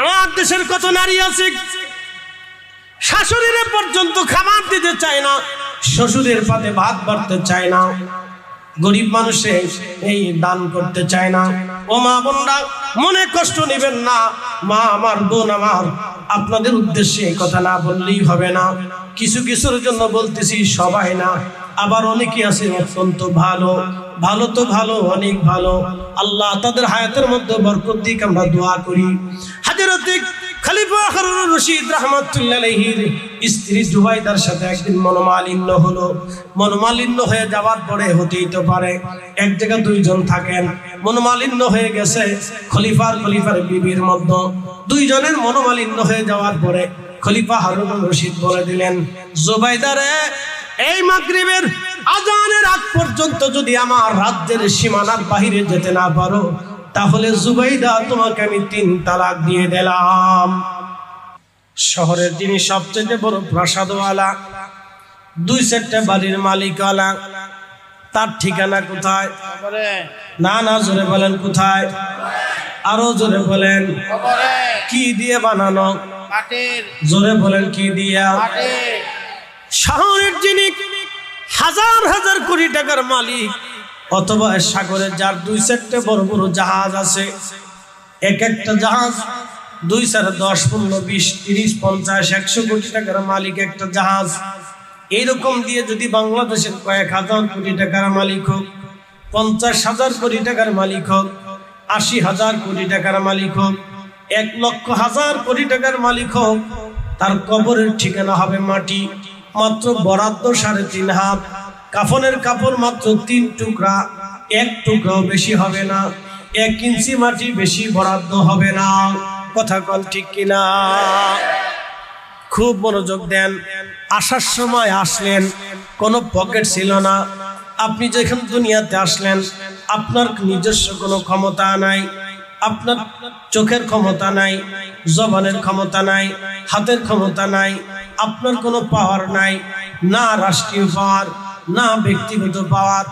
আমার দেশের কত নারী আছে শাশুড়িরে পর্যন্ত খাবার দিতে চায় না, শ্বশুরের পাতে ভাত বাড়তে চায় না, গরিব মানুষে এই দান করতে চায় না। ও মা বোনরা, মনে কষ্ট নেবেন না। মা আমার, বোন আমার, আপনাদের উদ্দেশ্যে কথা না বললেই হবে না। কিছু কিছুর জন্য বলতেছি, সবাই না। আবার অনেকে আছে অত্যন্ত ভালো, ভালো তো ভালো, অনেক ভালো। আল্লাহ তাদের হায়াতের মধ্যে বরকত দিক, আমরা দোয়া করি। হযরত খলিফা হারুনুর রশিদ রাহমাতুল্লাহ আলাইহির স্ত্রী জুবাইদার সাথে একদিন মনোমালিন্য হলো। মনোমালিন্য হয়ে যাওয়ার পরে হতেই তো পারে এক জায়গায় দুইজন থাকেন, মনোমালিন্য হয়ে গেছে খলিফার বিবির মধ্যে। দুইজনের মনোমালিন্য হয়ে যাওয়ার পরে খলিফা হারুনুর রশিদ বলে দিলেন, জুবাইদারে, এই মাগরিবের আজানের আগ পর্যন্ত যদি আমার রাজ্যের সীমানার বাহিরে যেতে না পারো, তাহলে জুবাইদা, তোমাকে আমি 3 তালাক দিয়ে দিলাম। শহরের যিনি সবচেয়ে বড় প্রাসাদওয়ালা, 2-4টা বাড়ির মালিকওয়ালা, তার ঠিকানা কোথায়? না না, জোরে বলেন কোথায়? আরো জোরে বলেন। কি দিয়ে বানানো? জোরে বলেন কি দিয়া? শহরের যিনি হাজার হাজার কোটি টাকার মালিক, অথবা সাগরে যার 2-4টা বড় বড় জাহাজ আছে, এক একটা জাহাজ 2-4, 10, 15, 20, 30, 50, 100 কোটি টাকার মালিক একটা জাহাজ। এইরকম দিয়ে যদি বাংলাদেশের কয়েক হাজার কোটি টাকার মালিক হোক, 50,000 কোটি টাকার মালিক হোক, 80,000 কোটি টাকার মালিক হোক, 1,00,000 কোটি টাকার মালিক হোক, তার কবরের ঠিকানা হবে মাটি। মাত্র বরাদ্দ 3.5 হাত, কাফনের কাপড় মাত্র 3 টুকরা, 1 টুকরাও বেশি হবে না, 1 ইঞ্চি মাটি বেশি বরাদ্দ হবে না। কথা কল ঠিক কিনা? খুব মনোযোগ দেন। আসার সময় আসলেন, কোনো পকেট ছিল না। আপনি যখন দুনিয়াতে আসলেন, আপনার নিজস্ব কোনো ক্ষমতা নাই, আপনার চোখের ক্ষমতা নাই, জবানের ক্ষমতা নাই, হাতের ক্ষমতা নাই, আপনার কোনো পাওয়ার নাই, না রাষ্ট্রীয় পাওয়ার, না ব্যক্তিগত পাওয়ার,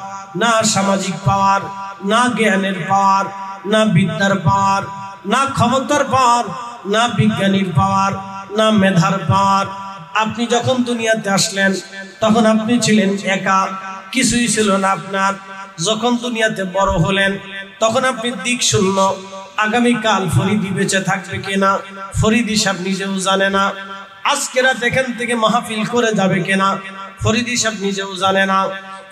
না সামাজিক পাওয়ার, না জ্ঞানের পাওয়ার, না বিদ্যার পাওয়ার, না ক্ষমতার পাওয়ার, না বিজ্ঞানীর পাওয়ার, না মেধার পাওয়ার। আপনি যখন দুনিয়াতে আসলেন, তখন আপনি ছিলেন একা, কিছুই ছিল না আপনার। যখন দুনিয়াতে বড় হলেন, তখন আপনি দিক শূন্য। আগামীকাল ফরিদি বেঁচে থাকবে কিনা ফরিদি সাহেব নিজেও জানে না। আজকে রাত এখান থেকে মাহফিল করে যাবে কিনা ফরিদি সাহেব নিজেও জানে না।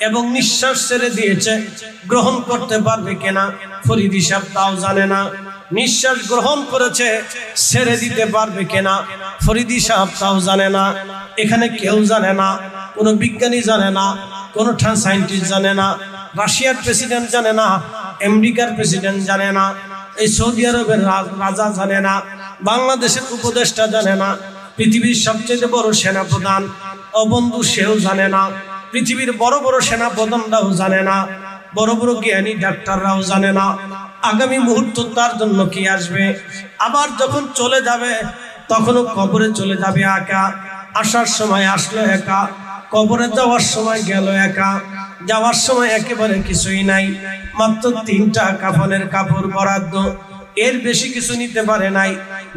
এবং নিঃশ্বাস ছেড়ে দিয়েছে, গ্রহণ করতে পারবে কিনা ফরিদি সাহেব তাও জানে না। নিঃশ্বাস গ্রহণ করেছে, ছেড়ে দিতে পারবে কিনা ফরিদি সাহেব তাও জানে না। এখানে কেউ জানে না, কোনো বিজ্ঞানী জানে না, কোনো সায়েন্টিস্ট জানে না, রাশিয়ার প্রেসিডেন্ট জানে না, আমেরিকার প্রেসিডেন্ট জানে না, এই সৌদি আরবের রাজা জানে না, বাংলাদেশের উপদেষ্টা জানে না, পৃথিবীর সবচেয়ে বড় সেনাপ্রধান ও বন্ধু সেও জানে না, পৃথিবীর বড় বড় সেনাপ্রধানরাও জানে না, বড় বড় জ্ঞানী ডাক্তাররাও জানে না আগামী মুহূর্ত তার জন্য কি আসবে। আবার যখন চলে যাবে, তখনও কবরে চলে যাবে একা। আসার সময় আসলো একা, কবরে যাওয়ার সময় গেল একা। যাওয়ার সময় একেবারে কিছুই নাই, মাত্র 3টা কাফনের কাপড় বরাদ্দ, এর বেশি কিছু নিতে পারে নাই।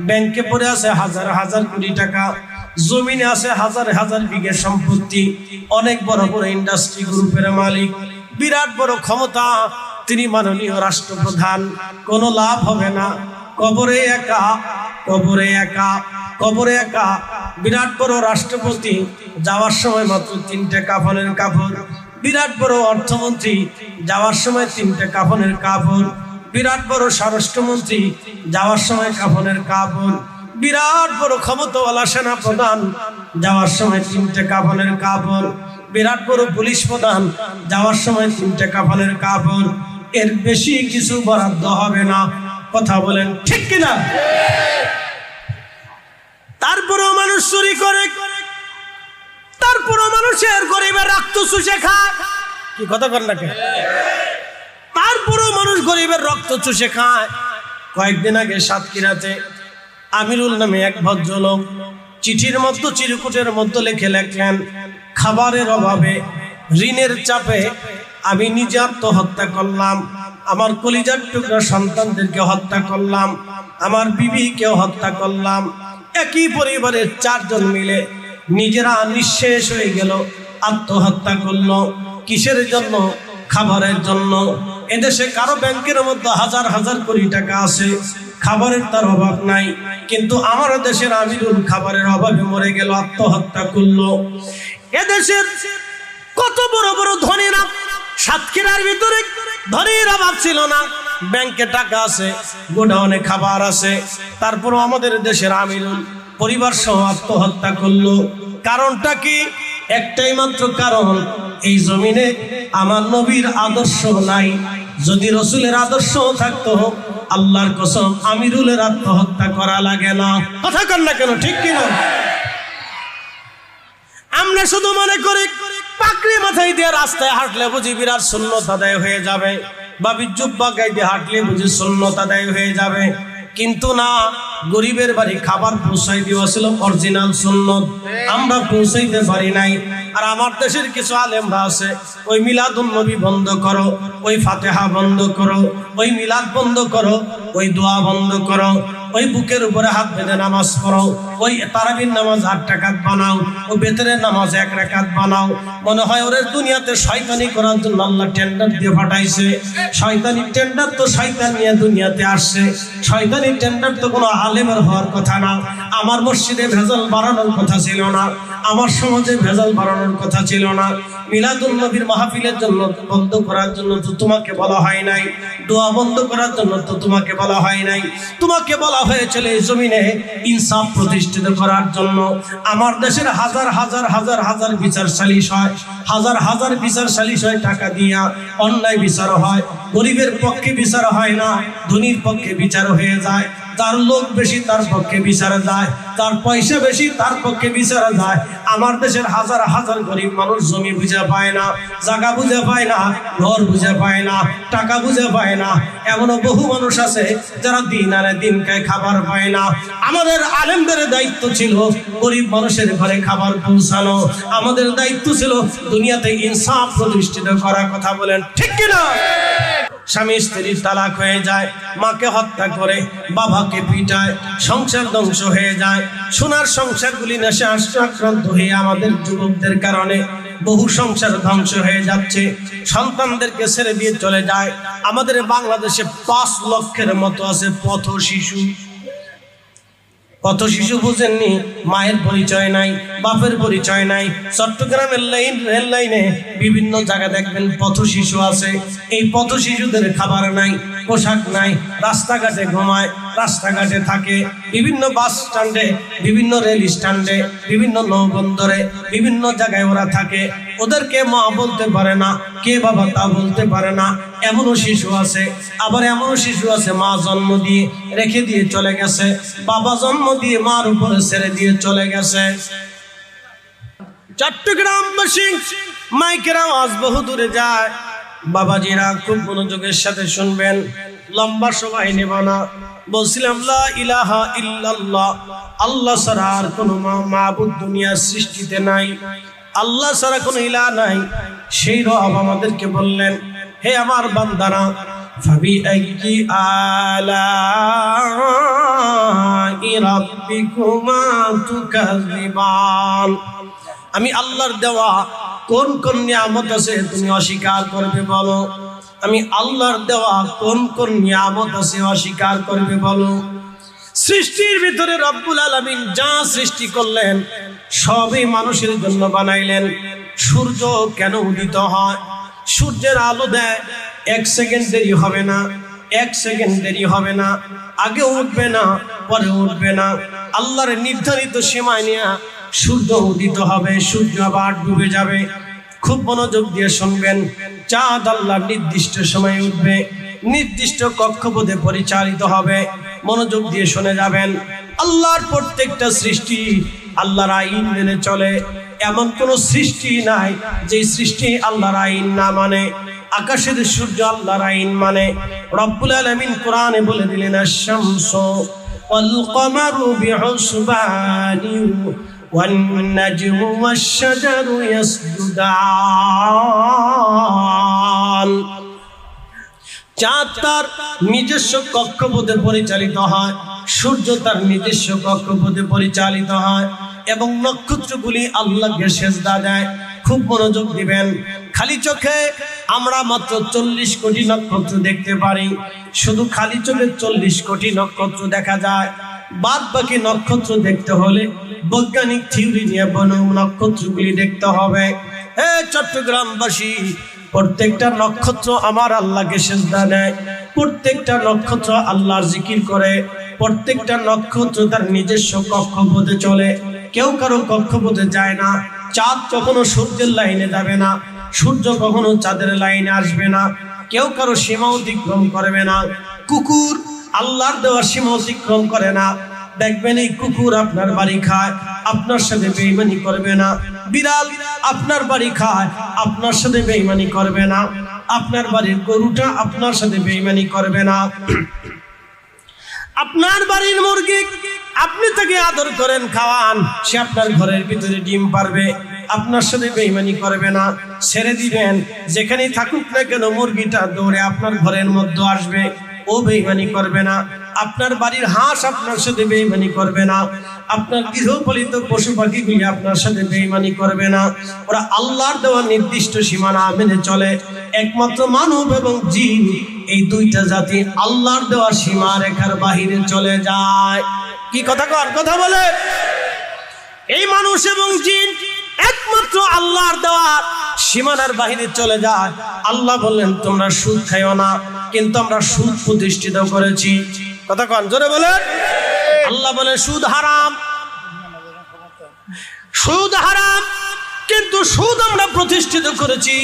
ব্যাংকে পড়ে আছে হাজার হাজার কোটি টাকা, জমিনে আছে হাজার হাজার বিঘা সম্পত্তি, অনেক বড় বড় ইন্ডাস্ট্রি গ্রুপের মালিক, বিরাট বড় ক্ষমতা, তিনি মাননীয় রাষ্ট্রপ্রধান। কোনো লাভ হবে না, কবরে একা, কবরে একা, কবরে একা। বিরাট বড় রাষ্ট্রপতি, যাওয়ার সময় মাত্র 3টে কাফনের কাপড়। বিরাট বড় অর্থমন্ত্রী, যাওয়ার সময় 3টে কাফনের কাপড়। বিরাট বড় স্বরাষ্ট্রমন্ত্রী, যাওয়ার সময় কাফনের কাপড়। বিরাট বড় ক্ষমতাওয়ালা সেনা প্রধান, যাওয়ার সময় 3টে কাফনের কাপড়। বিরাট বড় পুলিশ প্রধান, যাওয়ার সময় 3টে কাফনের কাপড়। এর বেশি কিছু বরাদ্দ হবে না। কথা বলেন ঠিক কিনা? তারপরেও মানুষ চুরি করে, তারপরেও মানুষের গরিবের রক্ত চুষে খায়। কি কথা কর না? তারপরেও মানুষ গরিবের রক্ত চুষে খায়। কয়েকদিন আগে সাতক্ষীরাতে আমিরুল নামে এক ভদ্রলোক চিঠির মধ্যে, চিরকুটের মধ্যে লিখে লিখলেন, খাবারের অভাবে, ঋণের চাপে আমি নিজে আত্মহত্যা করলাম। আমার কলিজার টুকরা সন্তানদেরকে হত্যা করলাম, আমার বিবিকেও হত্যা করলাম। একই পরিবারের 4 জন মিলে নিজেরা নিঃশেষ হয়ে গেল, আত্মহত্যা করলো। কিসের জন্য? খাবারের জন্য। এদেশে কারো ব্যাংকের মধ্যে হাজার হাজার কোটি টাকা আছে, খাবারের তার অভাব নাই, কিন্তু আমার দেশের আমিরুল খাবারের অভাবে মরে গেল, আত্মহত্যা করলো। এদেশের কত বড় বড় ধনীরা, সাতক্ষীরার ভিতরে ধনীর অভাব ছিল না, ব্যাংকে টাকা আছে, গোডাউনে খাবার আছে, তারপর আমাদের দেশের আমিরুল পরিবার সহ আত্মহত্যা করলো। কারণটা কি? একটাই মাত্র কারণ, এই জমিনে আমার নবীর আদর্শ নাই। যদি রসুলের আদর্শ থাকতো, আল্লাহর কসম আমিরুলের আত্মহত্যা করা লাগে না। কথা কন না কেন, ঠিক কিনা? আমরা শুধু মনে করি পাকড়ি মাথায় দিয়ে রাস্তায় হাঁটলে বুঝি বিরাট সুন্নত আদায় হয়ে যাবে, বা জুব্বা গায়ে দিয়ে হাঁটলে বুঝি সুন্নত আদায় হয়ে যাবে। কিন্তু না, গরিবের বাড়ি খাবার পৌঁছাই দেওয়া ছিল অরিজিনাল সুন্নত, আমরা পৌঁছাইতে পারি নাই। আর আমার দেশের কিছু আলেমরা আছে, ওই মিলাদুন নবী বন্ধ করো, ওই ফাতেহা বন্ধ করো, ওই মিলাদ বন্ধ করো, ওই দোয়া বন্ধ করো, ওই বুকের উপরে হাত বেঁধে নামাজ পড়ো, ওই তারাবির নামাজ 8 রাকাত বানাও, ওই বেতরের নামাজ 1 রাকাত বানাও। মনে হয় ওরে দুনিয়াতে শয়তানি করার জন্য আল্লাহ টেন্ডার দিয়ে পাঠাইছে। শয়তানি টেন্ডার তো শয়তান নিয়ে দুনিয়াতে আসছে, শয়তানি টেন্ডার তো কোনো আলেমের হওয়ার কথা না। আমার মসজিদে ভেজাল বাড়ানোর কথা ছিল না, আমার সমাজে ভেজাল বাড়ানোর কথা ছিল না। মিলাদুন নবীর মাহফিলের জন্য বন্ধ করার জন্য তো তোমাকে বলা হয় নাই, দোয়া বন্ধ করার জন্য তো তোমাকে বলা হয় নাই। তোমাকে বলা হয়েছিল এই জমিনে ইনসাফ প্রতিষ্ঠিত করার জন্য। আমার দেশের হাজার হাজার হাজার হাজার বিচার সালিশ হয়, হাজার হাজার বিচার সালিশ হয়, টাকা দিয়া অন্যায় বিচার হয়। গরিবের পক্ষে বিচার হয় না, ধনীর পক্ষে বিচার হয়ে যায়। তার লোক বেশি তার পক্ষে বিচারে যায়, তার পয়সা বেশি তার পক্ষে বিচারে যায়। আমার দেশের হাজার হাজার গরিব মানুষ জমি বুঝে পায় না, জায়গা বুঝে পায় না, ঘর বুঝে পায় না, টাকা বুঝে পায় না। এমনও বহু মানুষ আছে যারা দিন আনে দিন খায়, খাবার পায় না। আমাদের আলেমদের দায়িত্ব ছিল গরিব মানুষের ঘরে খাবার পৌঁছানো, আমাদের দায়িত্ব ছিল দুনিয়াতে ইনসাফ প্রতিষ্ঠিত করার। কথা বলেন ঠিক কিনা? স্বামী স্ত্রীর তালাক হয়ে যায়, মাকে হত্যা করে, বাবাকে পিটায়, সংসার ধ্বংস হয়ে যায়। সোনার সংসারগুলি নেশে আক্রান্ত হয়ে আমাদের যুবকদের কারণে বহু সংসার ধ্বংস হয়ে যাচ্ছে, সন্তানদেরকে ছেড়ে দিয়ে চলে যায়। আমাদের বাংলাদেশে 5 লক্ষের মতো আছে পথ শিশু। পথ শিশু বুঝেননি? মায়ের পরিচয় নাই, বাপের পরিচয় নাই। চট্টগ্রামের রেল লাইনে বিভিন্ন জায়গায় দেখবেন পথ শিশু আছে। এই পথ শিশুদের খাবার নাই, পোশাক নাই, রাস্তাঘাটে ঘুমায়, রাস্তাঘাটে থাকে, বিভিন্ন বাস স্ট্যান্ডে, বিভিন্ন রেল স্ট্যান্ডে, বিভিন্ন নৌবন্দরে, বিভিন্ন জায়গায় ওরা থাকে। ওদেরকে মা বলতে পারে না, কে বাবা তা বলতে পারে না। এমনও শিশু আছে, আবার এমনও শিশু আছে মা জন্ম দিয়ে রেখে দিয়ে চলে গেছে, বাবা জন্ম দিয়ে মার উপরে ছেড়ে দিয়ে চলে গেছে। চট্টগ্রামবাসী মাইকের আওয়াজ বহু দূরে যায়, বাবাজিরা খুব মনোযোগের সাথে শুনবেন, লম্বা সময় নেব না। বলছিলাম লা ইলাহা ইল্লাল্লাহ, আল্লাহ ছাড়া আর কোনো মাবুদ দুনিয়ার সৃষ্টিতে নাই, আল্লাহ ছাড়া কোনো ইলাহ নাই। সেই রব আমাদেরকে বললেন, হে আমার বান্দারা, ফাবি আইয়ি আলাই রাব্বিকুমা তুকাযিবান। আমি আল্লাহর দেওয়া কোন কোন নিয়ামত আছে তুমি অস্বীকার করবে বলো? আমি আল্লাহর দেওয়া কোন কোন নিয়ামত আছে অস্বীকার করবে বলো? সৃষ্টির ভিতরে রব্বুল আলামিন যা সৃষ্টি করলেন সবই মানুষের জন্য বানাইলেন। সূর্য কেন উদিত হয়? সূর্যের আলো দেয়, 1 সেকেন্ড দেরি হবে না, 1 সেকেন্ড দেরি হবে না, আগে উঠবে না পরে উঠবে না। আল্লাহর নির্ধারিত সীমায় নিয়ে সূর্য উদিত হবে, সূর্য আবার ডুবে যাবে। খুব মনোযোগ দিয়ে শুনবেন, চাঁদ আল্লাহর নির্দিষ্ট সময়ে উঠবে, নির্দিষ্ট কক্ষপথে পরিচালিত হবে। মনোযোগ দিয়ে শুনে যাবেন, আল্লাহর প্রত্যেকটা সৃষ্টি আল্লাহর আইন মেনে চলে। এমন কোন সৃষ্টি নাই যে সৃষ্টি আল্লাহর আইন না মানে। আকাশের সূর্য আল্লাহর আইন মানে। রব্বুল আলামিন কোরআনে বলে দিলেন, আশ-শামসু ওয়াল কমারু বিহুসবানি ওয়ান নাজমু ওয়াশ-শাজারু ইয়াসজুদান। চাঁদ তার নিজস্ব কক্ষপথে পরিচালিত হয়, সূর্য তার নিজস্ব কক্ষপথে পরিচালিত হয় এবং নক্ষত্রগুলি আল্লাহকে সেজদা দেয়। খুব মনোযোগ দিবেন। খালি চোখে আমরা মাত্র 40 কোটি নক্ষত্র দেখতে পারি। শুধু খালি চোখে 40 কোটি নক্ষত্র দেখা যায়। বাদ বাকি নক্ষত্র দেখতে হলে বৈজ্ঞানিক থিওরি নিয়ে নক্ষত্রগুলি দেখতে হবে। চট্টগ্রামবাসী, প্রত্যেকটা নক্ষত্র আমার আল্লাহকে সেজদা দেয়, প্রত্যেকটা নক্ষত্র আল্লাহর জিকির করে, প্রত্যেকটা নক্ষত্র তার নিজস্ব কক্ষপথে চলে, কেউ কারো কক্ষপথে যায় না। চাঁদ কখনো সূর্যের লাইনে যাবে না, সূর্য কখনো চাঁদের লাইনে আসবে না, কেউ কারো সীমা অতিক্রম করবে না। কুকুর আল্লাহর দেওয়া সীমা অতিক্রম করে না। দেখবেন এই কুকুর আপনার বাড়ি খায়, আপনার সাথে বেঈমানি করবে না। বিড়াল আপনার বাড়ি খায়, আপনার সাথে বেঈমানি করবে না। আপনার বাড়ির গরুটা আপনার সাথে বেঈমানি করবে না। আপনার বাড়ির মুরগি আপনি তাকে আদর করেন, খাওয়ান, সে আপনার ঘরের ভিতরে ডিম পারবে, আপনার সাথে বেঈমানি করবে না। ছেড়ে দিবেন, যেখানেই থাকুক না কেন মুরগিটা দৌড়ে আপনার ঘরের মধ্যে আসবে, ও বেঈমানি করবে না। আপনার বাড়ির হাঁস আপনার সাথে বেঈমানি করবে না। আপনার গৃহপালিত পশু পাখিগুলি আপনার সাথে বেঈমানি করবে না। ওরা আল্লাহর দেওয়া নির্দিষ্ট সীমানা মেনে চলে। একমাত্র মানব এবং জিন, এই দুইটা জাতি আল্লাহর দেওয়া সীমা রেখার বাহিরে চলে যায়। কি কথা কর, কথা বলে। এই মানুষ এবং জিন একমাত্র আল্লাহর দেওয়া সীমানার বাহিরে চলে যায়। আল্লাহ বললেন তোমরা সুদ খাইও না, কিন্তু আমরা সুদ প্রতিষ্ঠিত করেছি। কথা কন, জোরে বলেন। আল্লাহ বলেন সুদ হারাম, সুদ হারাম, কিন্তু সুদ আমরা প্রতিষ্ঠিত করেছি।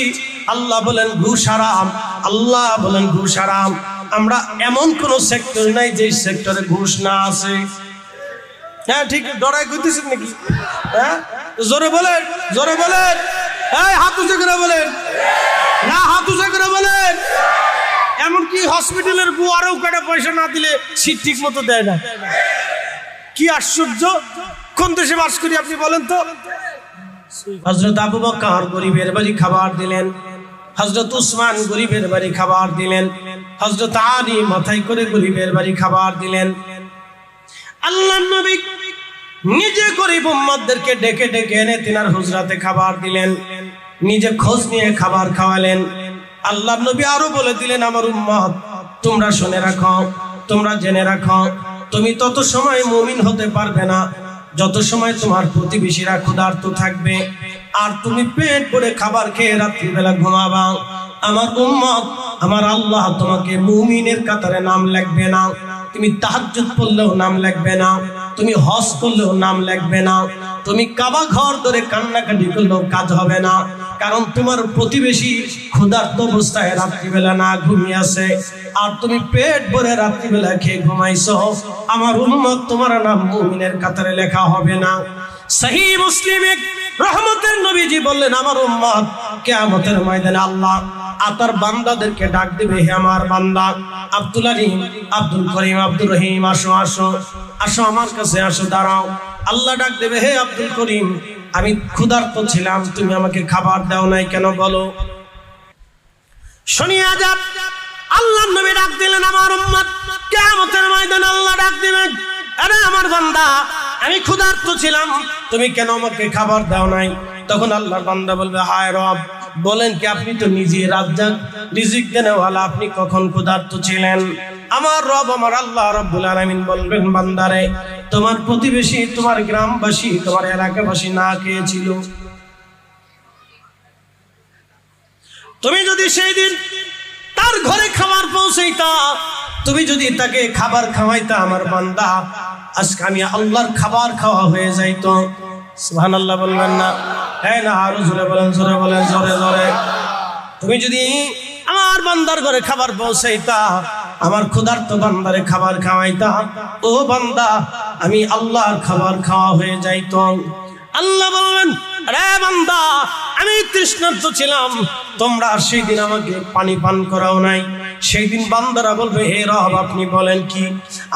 আল্লাহ বলেন ঘুষ হারাম, আল্লাহ বলেন ঘুষ হারাম। আমরা এমন কোন সেক্টর নাই যে সেক্টরে ঘুষ না আছে। হ্যাঁ ঠিক, ডরাই করতেছেন নাকি? হ্যাঁ জোরে বলেন, জোরে বলেন। এই হাত উঁচু করে বলেন, না হাত উঁচু করে বলেন। এমনকি হসপিটালের বুয়ারেও কাটা পয়সা না দিলে সিট ঠিক মতো দেয় না। কি আশ্চর্য! কোন দেশে বাস করি আপনি বলেন তো? হযরত আবু বকর গরিবের বাড়ি খাবার দিলেন, হযরত উসমান গরিবের বাড়ি খাবার দিলেন, হযরত আলী মাথায় করে গরিবের বাড়ি খাবার দিলেন। আল্লাহর নবী নিজে গরিব উম্মতদেরকে ডেকে ডেকে এনে তিনার হুজরাতে খাবার দিলেন, নিজে খোঁজ নিয়ে খাবার খাওয়ালেন। আল্লাহর নবী আরো বলে দিলেন, আমার উম্মত তোমরা শুনে রাখো, তোমরা জেনে রাখো, তুমি তত সময় মুমিন হতে পারবে না যত সময় তোমার প্রতিবেশীরা ক্ষুধার্ত থাকবে আর তুমি পেট ভরে খাবার খেয়ে রাত্রিবেলা ঘুমাবা। আমার উম্মত, আমার আল্লাহ তোমাকে মুমিনের কাতারে নাম লিখবে না। তুমি তাহাজ্জুদ পড়লেও নাম লিখবে না, তুমি হজ করলেও নাম লিখবে না, তুমি কাবা ঘর ধরে কান্নাকাটি করলেও কাজ হবে না। কারণ তোমার প্রতিবেশী ক্ষুধার্ত অবস্থায় রাত্রিবেলা না ঘুমিয়ে আছে আর তুমি পেট ভরে রাত্রিবেলা খেয়ে ঘুমাইছো। আমার উম্মত, তোমার নাম মুমিনের কাতারে লেখা হবে না। সহিহ মুসলিমে রহমতের নবীজি বললেন, আমার উম্মত কিয়ামতের ময়দানে আল্লাহ আতার বান্দাদেরকে ডাক দিবে, হে আমার বান্দা আব্দুল আলিম, আব্দুল করিম, আব্দুর রহিম, আসো আসো আসো আমার কাছে আসো, দাঁড়াও। আল্লাহ ডাক দেবে, হে আব্দুল করিম, আমি ক্ষুধার্ত ছিলাম, তুমি আমাকে খাবার দাও নাই কেন বলো? শুনিয়া যাক। আল্লাহর নবী ডাক দিলেন, আমার উম্মত কিয়ামতের ময়দানে আল্লাহ ডাক দিবেন, আরে আমার বান্দা আমি ক্ষুধার্ত ছিলাম, তুমি কেন আমাকে খাবার দাও নাই? তখন আল্লাহর বান্দা বলবে, হায় রব, বলেন কি আপনি তো নিজে রাজ্জাক রিজিক দেনেওয়ালা, আপনি কখন ক্ষুধার্ত ছিলেন? আমার রব, আমার আল্লাহ রাব্বুল আলামিন বলবেন, বান্দারে তোমার প্রতিবেশী, তোমার গ্রামবাসী, তোমার এলাকাবাসী না খেয়েছিল। তুমি যদি সেই দিন তার ঘরে খাবার পৌঁছাইতা, তুমি যদি তাকে খাবার খাওয়াইতা, আমার বান্দা আজকে আমি আল্লাহর খাবার খাওয়া হয়ে যাইতো। সুবহানাল্লাহ বলবেন না? হ্যাঁ না, আরো জোরে বলেন, জোরে বলেন, জোরে জোরে। তুমি যদি আমার বান্দার ঘরে খাবার পৌঁছাইতা, আমার ক্ষুধার্ত বান্দারে খাবার খাওয়াইতা, ও বান্দা আমি আল্লাহর খাবার খাওয়া হয়ে যাইতো। আল্লাহ বলবেন, আরে বান্দা আমি তৃষ্ণার্ত ছিলাম, তোমরা সেই দিন আমাকে পানি পান করাও নাই। সেই দিন বান্দারা বলবে, হে রব আপনি বলেন কি?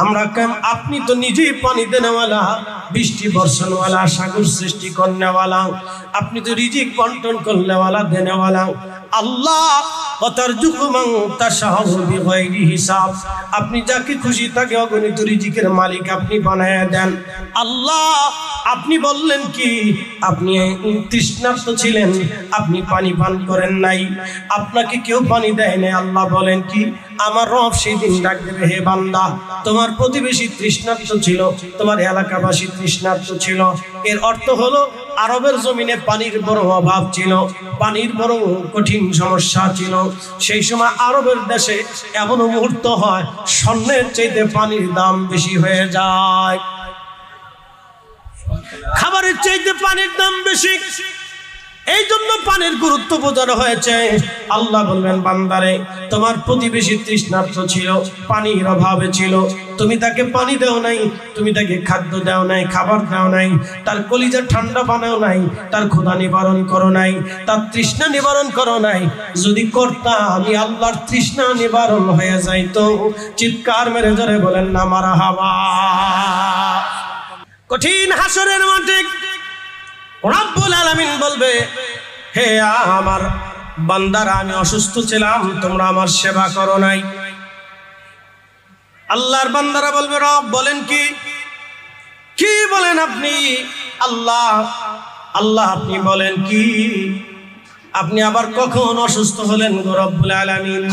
আমরা কেন? আপনি তো নিজেই পানি দেনেওয়ালা, বৃষ্টি বর্ষণওয়ালা, সাগর সৃষ্টি করনেওয়ালা, আপনি তো রিজিক বন্টন করনেওয়ালা, দেনেওয়ালা। আল্লাহ ওয়া তারযুকু মান তাশাউ বিগাইরি হিসাব। আপনি যাকে খুশি তাকে অগণিত রিজিকের মালিক আপনি বানায়া দেন। আল্লাহ আপনি বললেন কি, আপনি তৃষ্ণার্ত ছিলেন, আপনি পানি পান করেন নাই, আপনাকে কেউ পানি দেয় নাই। আল্লাহ বলেন কি, আমার রব সেই দিন ডাক দেবে, হে বান্দা তোমার প্রতিবেশী তৃষ্ণার্ত ছিল, তোমার এলাকাবাসী তৃষ্ণার্ত ছিল। এর অর্থ হলো আরবের জমিনে পানির বড় অভাব ছিল, পানির বড় কঠিন সমস্যা ছিল। সেই সময় আরবের দেশে এমন মুহূর্ত হয় স্বর্ণের চাইতে পানির দাম বেশি হয়ে যায়, খাবারের চাইতে পানির দাম বেশি। এই জন্য পানির গুরুত্ব বোঝানো হয়েছে। আল্লাহ বলবেন, বান্দারে তোমার প্রতিবেশী তৃষ্ণার্ত ছিল, পানির অভাবে ছিল, তুমি তাকে পানি দাও নাই, তুমি তাকে খাদ্য দাও নাই, খাবার দাও নাই, তার কলিজা ঠান্ডা বানাও নাই, তার ক্ষুধা নিবারণ করো নাই, তার তৃষ্ণা নিবারণ করো নাই। যদি করতা আমি আল্লাহর তৃষ্ণা নিবারণ হয়ে যাইতো। চিৎকার মেরে জোরে বলেন না মারহাবা। কঠিন হাসরের মাঠে রব্বুল আলামিন বলবে, হে আমার বান্দারা আমি অসুস্থ ছিলাম, তোমরা আমার সেবা করো নাই। আল্লাহর বান্দারা বলবে, রব বলেন কি, কি বলেন আপনি? আল্লাহ আল্লাহ আপনি বলেন কি? আপনি আবার কখন অসুস্থ হলেন গো রব্বুল আলামিন?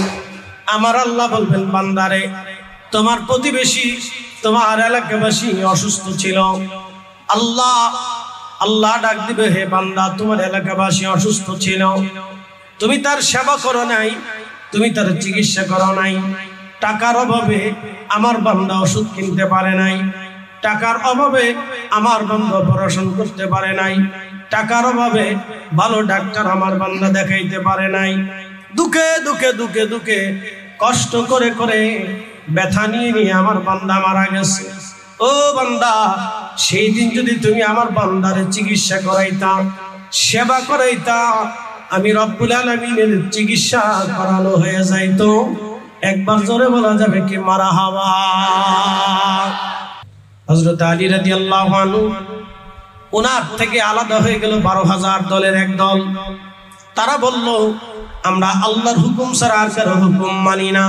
আমার আল্লাহ বলবেন, বান্দারে তোমার প্রতিবেশী, তোমার এলাকাবাসী অসুস্থ ছিল। আল্লাহ ডাক দিবে, হে বান্দা তোমার এলাকাবাসী অসুস্থ ছিল, তুমি তার সেবা করো নাই, তুমি তার চিকিৎসা করো নাই। টাকার অভাবে আমার বান্দা ওষুধ কিনতে পারে নাই, টাকার অভাবে আমার বান্দা অপারেশন করতে পারে নাই, টাকার অভাবে ভালো ডাক্তার আমার বান্দা দেখাইতে পারে নাই। দুঃখে দুঃখে দুঃখে দুঃখে কষ্ট করে করে ব্যথা নিয়ে নিয়ে আমার বান্দা মারা গেছে। ও বান্দা, সেই দিন যদি তুমি আমার বান্দারে চিকিৎসা করাইতা, সেবা করাইতা, আমি রব্বুল আলামিনের চিকিৎসা করানো হয়ে যাইতো। একবার জোরে বলা যাবে কি মারহাবা। হযরত আলী রাদিয়াল্লাহু আনহু ওনার থেকে আলাদা হয়ে গেল 12,000 দলের এক দল। তারা বলল, আমরা আল্লাহর হুকুম ছাড়া আর কারো হুকুম মানি না,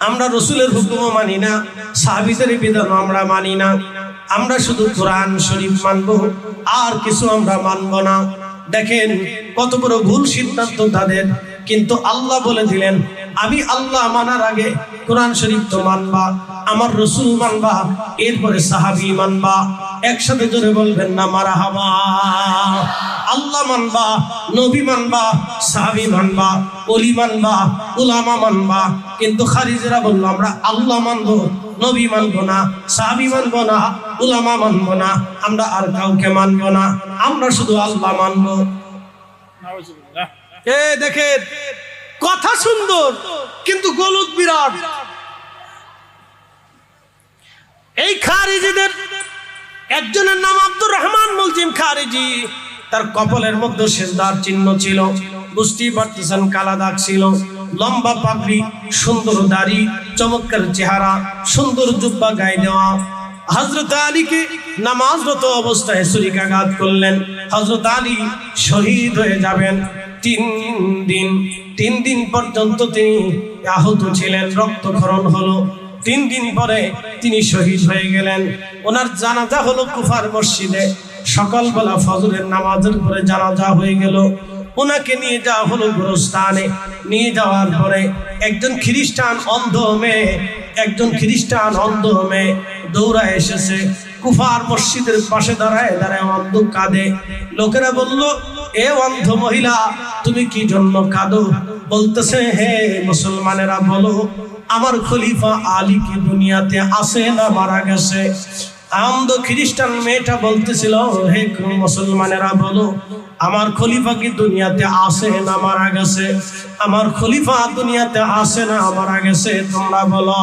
আমরা রসুলের হুকুমও মানি না, সাহাবীদের বিধান আমরা মানি না, আমরা শুধু কোরআন শরীফ মানবো, আর কিছু আমরা মানবো না। দেখেন কত বড় ভুল সিদ্ধান্ত তাদের। কিন্তু আল্লাহ বলে দিলেন, আমি আল্লাহ মানার আগে কোরআন শরীফ তো মানবা, আমার রসুল মানবা, এরপরে সাহাবী মানবা। একসাথে জোরে বলবেন না মারহাবা। আল্লাহ মানবা, নবী মানবা, সাহাবী মানবা, ওলি মানবা, উলামা মানবা। কিন্তু খারিজরা বলল, আমরা আল্লাহ মানবো, নবী মানবো না, সাহাবী মানবো না, উলামা মানবো না, আমরা আর কাউকে মানবো না, আমরা শুধু আল্লাহ মানবো। দেখেন কথা সুন্দর কিন্তু গলত বিরাট। এই খারিজিদের একজনের নাম আব্দুর রহমান মুলজিম খারিজি। তার কপালের মধ্যে সিজদার চিহ্ন ছিল, বুঝতেই পারতেছেন কালা দাগ ছিল, লম্বা পাগড়ি, সুন্দর দাড়ি, চমৎকার চেহারা, সুন্দর জুব্বা গায়ে দেওয়া। হযরত আলীকে নামাজরত অবস্থায় ছুরিকাঘাত করলেন। হযরত আলী শহীদ হয়ে যাবেন। 3 দিন পর্যন্ত তিনি আহত ছিলেন, রক্তক্ষরণ হলো। 3 দিন পরে তিনি শহীদ হয়ে গেলেন। ওনার জানাজা হলো কুফার মসজিদে। সকালবেলা ফজরের নামাজের পরে জানাজা হয়ে গেল। ওনাকে নিয়ে যাওয়া হলো গোরস্থানে। নিয়ে যাওয়ার পরে একজন খ্রিস্টান অন্ধ মেয়ে দৌড়া এসেছে, কুফার মসজিদের পাশে দাঁড়ায় অন্ধ কাঁদে। লোকেরা বলল, এ অন্ধ মহিলা তুমি কি জন্য কাঁদো? বলতেছে, হে মুসলমানেরা বলো, আমার খলিফা আলী কি দুনিয়াতে আছে না মারা গেছে? অন্ধ খ্রিস্টান মেয়েটা বলতেছিল, হে মুসলমানেরা বলো, আমার খলিফা কি দুনিয়াতে আছে না মারা গেছে? আমার খলিফা দুনিয়াতে আছে না মারা গেছে? তোমরা বলো।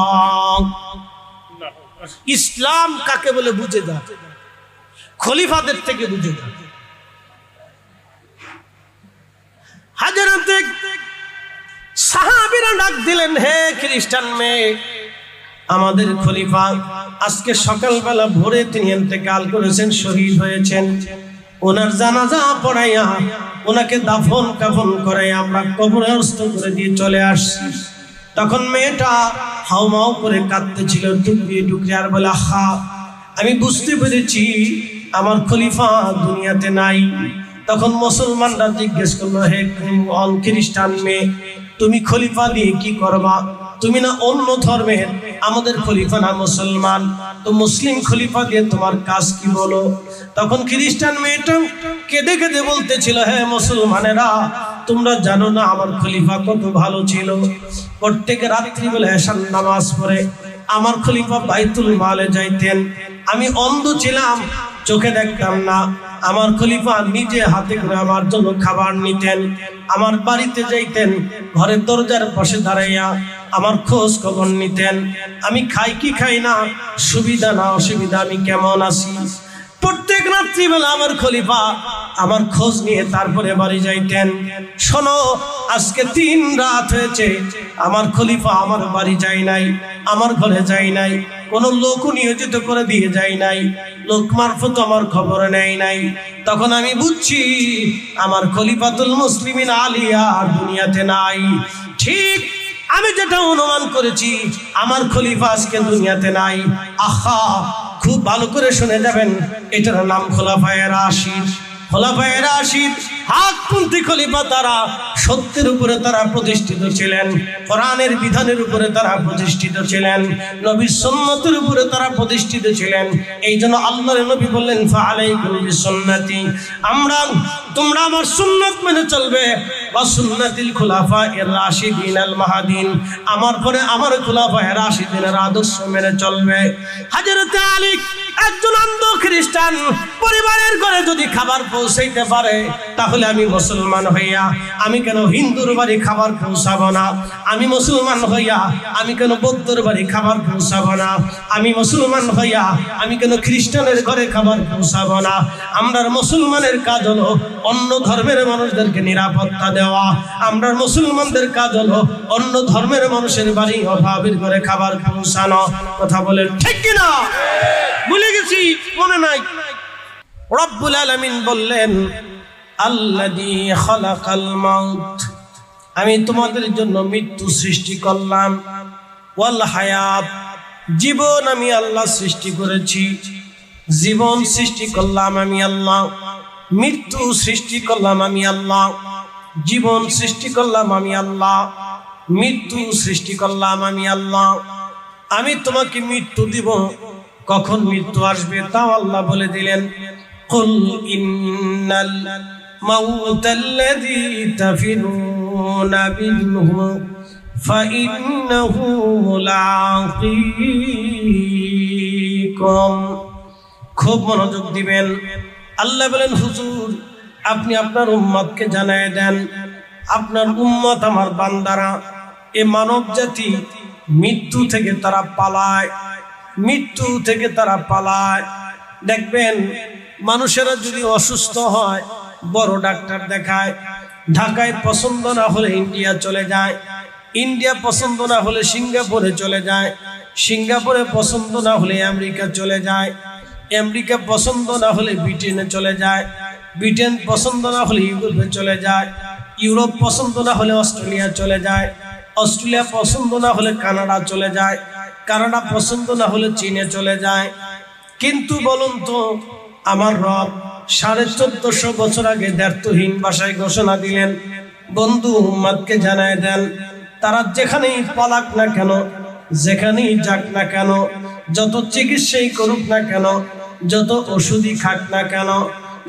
ইসলাম কাকে বলে বুঝে দাও, খলিফাদের থেকে বুঝে দাও। হাজরাতে সাহাবীরা ডাক দিলেন, হে খ্রিস্টান মেয়ে, আমাদের খলিফা আজকে সকালবেলা ভোরে তিনি ইন্তেকাল করেছেন, শহীদ হয়েছেন। ওনার জানাজা পড়াইয়া ওনাকে দাফন কাফন করে আমরা কবরস্থ করে দিয়ে চলে আসছি। তখন মেয়েটা হাউমাউ করে কাঁদতেছিল, টুকরিয়ে টুকরিয়ে, আর বলে আহা আমি বুঝতে পেরেছি আমার খলিফা দুনিয়াতে নাই। তখন মুসলমানরা জিজ্ঞেস করলো, হে খ্রিস্টান মেয়ে, তুমি খলিফা দিয়ে কি করবা? তুমি না অন্য ধর্মের, আমাদের খলিফা না মুসলমান, তো মুসলিম খলিফা দিয়ে তোমার কাজ কি বলো? তখন খ্রিস্টান মেয়েটা কেঁদে কেঁদে বলতেছিল, হে মুসলমানেরা, তোমরা জানো না আমার খলিফা কত ভালো ছিল। প্রত্যেক রাত্রিবেলা এশার নামাজ পড়ে আমার খলিফা বাইতুল মালে যাইতেন। আমি অন্ধ ছিলাম, চোখে দেখতাম না। আমার খলিফা নিজে হাতে করে আমার জন্য খাবার নিতেন, আমার বাড়িতে যাইতেন, ঘরের দরজার পাশে দাঁড়াইয়া আমার খোঁজ খবর নিতেন। আমি খাই কি খাই না, সুবিধা না অসুবিধা, আমি কেমন আছি। প্রত্যেক রাত্রিবেলা আমার খলিফা আমার খোঁজ নিয়ে তারপরে বাড়ি যাইতেন। শোনো, আজকে 3 রাত হয়েছে আমার খলিফা আমার বাড়ি যায় নাই, আমার ঘরে যায় নাই, কোনো লোক নিয়োজিত করে দিয়ে যায় নাই, লোক মারফত আমার খবর নেয় নাই। তখন আমি বুঝছি আমার খলিফাতুল মুসলিমিন আলী আর দুনিয়াতে নাই। ঠিক আমি যেটা অনুমান করেছি, আমার খলিফা আজকে দুনিয়াতে নাই। আহা, খুব ভালো করে শুনে যাবেন, এটার নাম খোলাফায়ে রাশিদ। খোলাফায়ে রাশিদ হকপন্থী খলিফা, তারা সত্যের উপরে তারা প্রতিষ্ঠিত ছিলেন, কোরআনের বিধানের উপরে তারা প্রতিষ্ঠিত ছিলেন, নবীর সুন্নতের উপরে তারা প্রতিষ্ঠিত ছিলেন। এই জন্য আল্লাহর নবী বললেন, ফাআলাইকুম বিসুন্নতি, তোমরা আমার সুন্নাত মেনে চলবে, ওয়া সুন্নাতিল খুলাফায়ে রাশিদিন আল মাহদিন, আমার পরে আমার খুলাফায়ে রাশিদিনের আদর্শ মেনে চলবে। হযরত আলী একজন অন্ধ খ্রিস্টান পরিবারের ঘরে যদি খাবার পৌঁছাইতে পারে, তাহলে আমি মুসলমান হইয়া আমি কেন হিন্দুর বাড়ি খাবার পৌঁছাবো না? আমি মুসলমান হইয়া আমি কেন বৌদ্ধর বাড়ি খাবার পৌঁছাবো না? আমি মুসলমান হইয়া আমি কেন খ্রিস্টানের ঘরে খাবার পৌঁছাবো না? আমরা মুসলমানের কাজ হলো অন্য ধর্মের মানুষদেরকে নিরাপত্তা দেওয়া, আমরা মুসলমানদের কাজ হলো অন্য ধর্মের মানুষের বাড়ি অভাবের ঘরে খাবার পৌঁছানো। কথা বলেন ঠিক কিনা? ভুলে গেছি, মনে নাই? রব্বুল আলামিন বললেন, আল্লাযী খালাকাল মাউত, আমি তোমাদের জন্য মৃত্যু সৃষ্টি করলাম, ওয়াল হায়াত, জীবন আমি আল্লাহ সৃষ্টি করেছি। জীবন সৃষ্টি করলাম আমি আল্লাহ, মৃত্যু সৃষ্টি করলাম আমি আল্লাহ। জীবন সৃষ্টি করলাম আমি আল্লাহ, মৃত্যু সৃষ্টি করলাম আমি আল্লাহ। আমি তোমাকে মৃত্যু দিব, কখন মৃত্যু আসবে তাও আল্লাহ বলে দিলেন। কুল ইন্নাল মাউতাল্লাযী তাফিরুনা মিনহু ফাইন্নাহু মুলাকীকুম। খুব মনোযোগ দিবেন। আল্লাহ বলেন, হুজুর আপনি আপনার উম্মতকে জানায় দেন, আপনার উম্মত আমার বান্দারা, এ মানব জাতি মৃত্যু থেকে তারা পালায়, মৃত্যু থেকে তারা পালায়। দেখবেন মানুষেরা যদি অসুস্থ হয় বড় ডাক্তার দেখায়, ঢাকায় পছন্দ না হলে ইন্ডিয়া চলে যায়, ইন্ডিয়া পছন্দ না হলে সিঙ্গাপুরে চলে যায়, সিঙ্গাপুরে পছন্দ না হলে আমেরিকা চলে যায়, আমেরিকা পছন্দ না হলে ব্রিটেনে চলে যায়, ব্রিটেন পছন্দ না হলে ইউরোপে চলে যায়, ইউরোপ পছন্দ না হলে অস্ট্রেলিয়া চলে যায়, অস্ট্রেলিয়া পছন্দ না হলে কানাডা চলে যায়, কানাডা পছন্দ না হলে চীনে চলে যায়। কিন্তু বলুন তো, আমার রব 1450 বছর আগে দ্ব্যর্থহীন ভাষায় ঘোষণা দিলেন, বন্ধু উম্মতকে জানায় দেন, তারা যেখানেই পালাক না কেন, যেখানেই যাক না কেন, যত চিকিৎসাই করুক না কেন, যত ওষুধই খাক না কেন,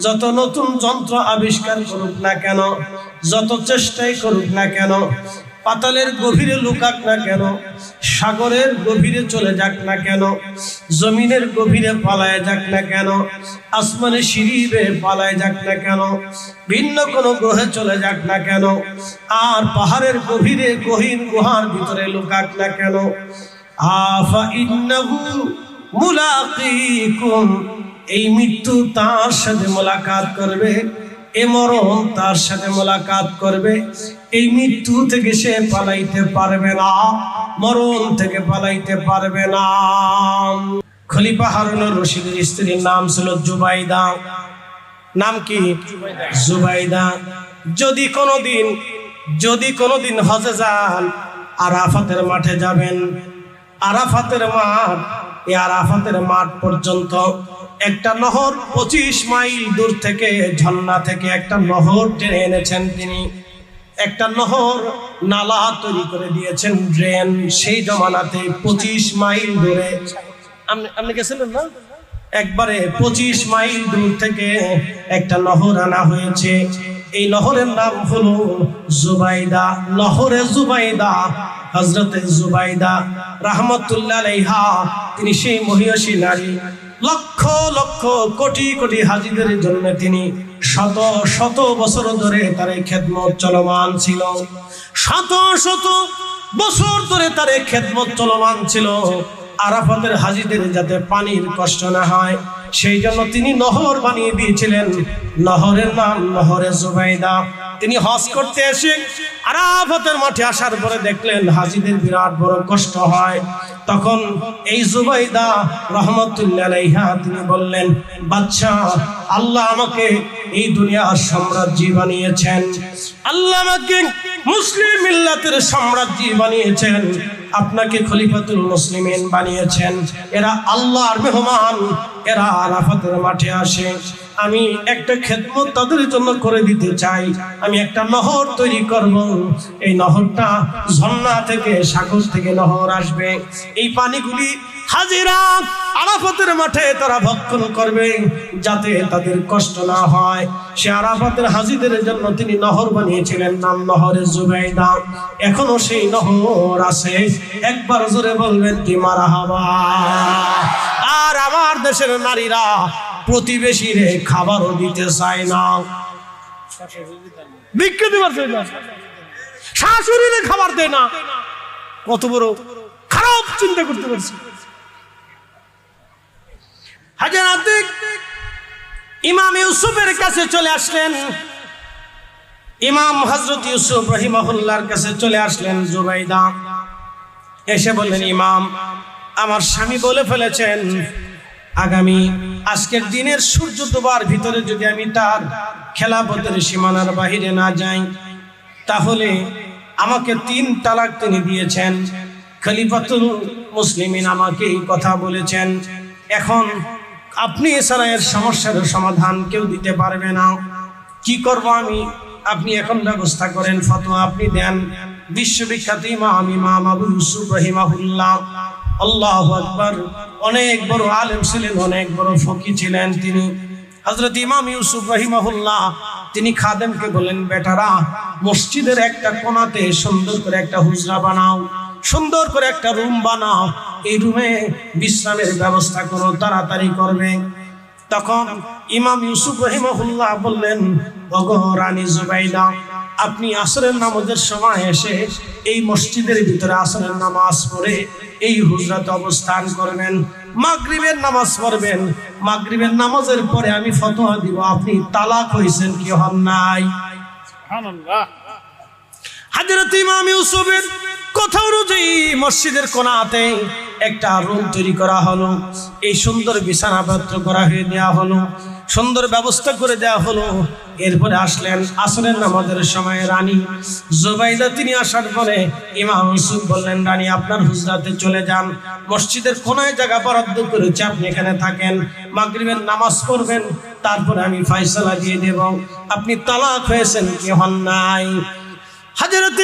যত নতুন যন্ত্র আবিষ্কার করুক না কেন, যত চেষ্টাই করুক না কেন, পাতালের গভীরে লুকাক না কেন, সাগরের গভীরে চলে যাক না কেন, জমিনের গভীরে পালায় যাক না কেন, আসমানে সিঁড়ি বেয়ে পালায় যাক না কেন, ভিন্ন কোনো গ্রহে চলে যাক না কেন, আর পাহাড়ের গভীরে গহীন গুহার ভিতরে লুকাক না কেন, আফা ইন্নাহু মুলাকীকুম, এই মৃত্যু তার সাথে মোলাকাত করবে, এ মরণ তার সাথে মোলাকাত করবে। এই মৃত্যু থেকে সে পালাইতে পারবে না, মরণ থেকে পালাইতে পারবে না। খলিফা হারুনুর রশিদের স্ত্রীর নাম ছিল জুবাইদা। নাম কি? জুবাইদা। যদি কোনোদিন হজে যান, আরাফাতের মাঠে যাবেন। আরাফাতের মাঠ, এই আরাফাতের মাঠ পর্যন্ত একটা নহর 25 মাইল দূর থেকে, ঝর্ণা থেকে একটা নহর টেনে এনেছেন তিনি। একটা নহর নালা তৈরি করে দিয়েছেন, ড্রেন। সেই জমানাতে 25 মাইল দূরে, আপনি গেছিলেন না? একবারে 25 মাইল দূর থেকে একটা নহর আনা হয়েছে। এই নহরের নাম হলো জুবাইদা, নহরে জুবাইদা। হযরতে জুবাইদা রাহমাতুল্লাহ আলাইহা, তিনি সেই মহিয়সী নারী। লক্ষ লক্ষ কোটি কোটি হাজীদের জন্য তিনি শত শত বছর ধরে তার খেদমত চলমান ছিল। শত শত বছর ধরে তার খেদমত চলমান ছিল। আরাফাতের হাজীদের যাতে পানির কষ্ট না হয়, সেই জন্য তিনি নহর বানিয়ে দিয়েছিলেন। নহরের নাম নহরে জুবাইদা। তিনি হজ করতে এসে আরাফাতের মাঠে আসার পরে দেখলেন হাজীদের বিরাট বড় কষ্ট হয়। তখন এই জুবাইদা রাহমাতুল্লাহ আলাইহা তিনি বললেন, বাদশা, আল্লাহ আমাকে এই দুনিয়ার সাম্রাজ্যী বানিয়েছেন, আল্লাহ আমাকে মুসলিম মিল্লাতের সাম্রাজ্যী বানিয়েছেন, আপনাকে খলিফাতুল মুসলিমিন বানিয়েছেন। এরা আল্লাহর মেহমান, এরা আরাফাতের মাঠে আসে। আমি একটা খেদমত তাদের জন্য করে দিতে চাই। আমি একটা নহর তৈরি করব। এই নহরটা ঝর্ণা থেকে, সাগর থেকে নহর আসবে। এই পানিগুলি হাজিরা আরাফাতের মাঠে তারা ভক্ষণ করবে, যাতে তাদের কষ্ট না হয়। সে আরাফাতের হাজীদের জন্য তিনি নহর বানিয়েছিলেন, নাম নহরে জুবাইদা। এখনো সেই নহর আছে। একবার জোরে বলবেন কি মারহাবা। আর আমার দেশের নারীরা প্রতিবেশীরে খাবারও দিতে চায় না, ভিক্ষা দিবার চায় না, শাশুড়িরে খাবার দেয় না। কত বড় খারাপ চিন্তা করতে পারছি। হযরত ইমাম ইউসুফের কাছে চলে আসলেন। ইমাম হযরত ইউসুফ রাহিমাহুল্লাহর কাছে চলে আসলেন জুবাইদা। এসে বললেন, ইমাম, আমার স্বামী বলে ফেলেছেন আগামী আজকের দিনের সূর্য ডোবার ভিতরে যদি আমি তার খেলাফতের সীমানার বাহিরে না যাই, তাহলে আমাকে 3 তালাক তিনি দিয়েছেন। খলিফাতুল মুসলিমিন আমাকে এই কথা বলেছেন। এখন আপনি এছাড়া এর সমস্যার সমাধান কেউ দিতে পারবে না। কি করব আমি? আপনি এখন ব্যবস্থা করেন, ফতোয়া আপনি দেন। বিশ্ববিখ্যাত ইমাম আবু ইউসুফ রাহিমাহুল্লাহ, আল্লাহু আকবার, অনেক বড় আলেম ছিলেন, অনেক বড় ফকি ছিলেন তিনি। হযরত ইমাম ইউসুফ রাহিমাহুল্লাহ তিনি খাদেমকে বলেন, বেটারা, মসজিদের একটা কোণাতে সুন্দর করে একটা হুজরা বানাও, সুন্দর করে একটা রুম বানাও, এই রুমে বিশ্রামের ব্যবস্থা করো, তাড়াতাড়ি করবে। তখন ইমাম ইউসুফ রাহিমাহুল্লাহ বললেন, ওগো রানী জুবাইদা, আপনি আসরের নামাজের সময় এসে এই মসজিদের ভিতরে আসরের নামাজ পড়ে এই হুজরাতে অবস্থান করবেন। মাগরিবের নামাজ পড়বেন। মাগরিবের নামাজের পরে আমি ফতোয়া দিব আপনি তালাক হয়েছেন কি হন নাই। সুবহানাল্লাহ। হযরত ইমাম ইউসুফের কথা অনুযায়ী মসজিদের কোণাতে একটা রুম তৈরি করা হলো। এই সুন্দর বিছানাপত্র করা হয়ে দেওয়া হলো, সুন্দর ব্যবস্থা করে দেওয়া হলো। এরপরে আসলেন আসরের নামাজের সময় রানী জুবাইদা। তিনি আসার পরে ইমাম ইউসুফ বললেন, রানী, আপনার হুজরাতে চলে যান, মসজিদের কোনায় জায়গা বরাদ্দ করেছি, আপনি এখানে থাকেন, মাগরিবের নামাজ পড়বেন, তারপরে আমি ফয়সালা দিয়ে দেব আপনি তালাক হয়েছেন কি হন নাই। হযরত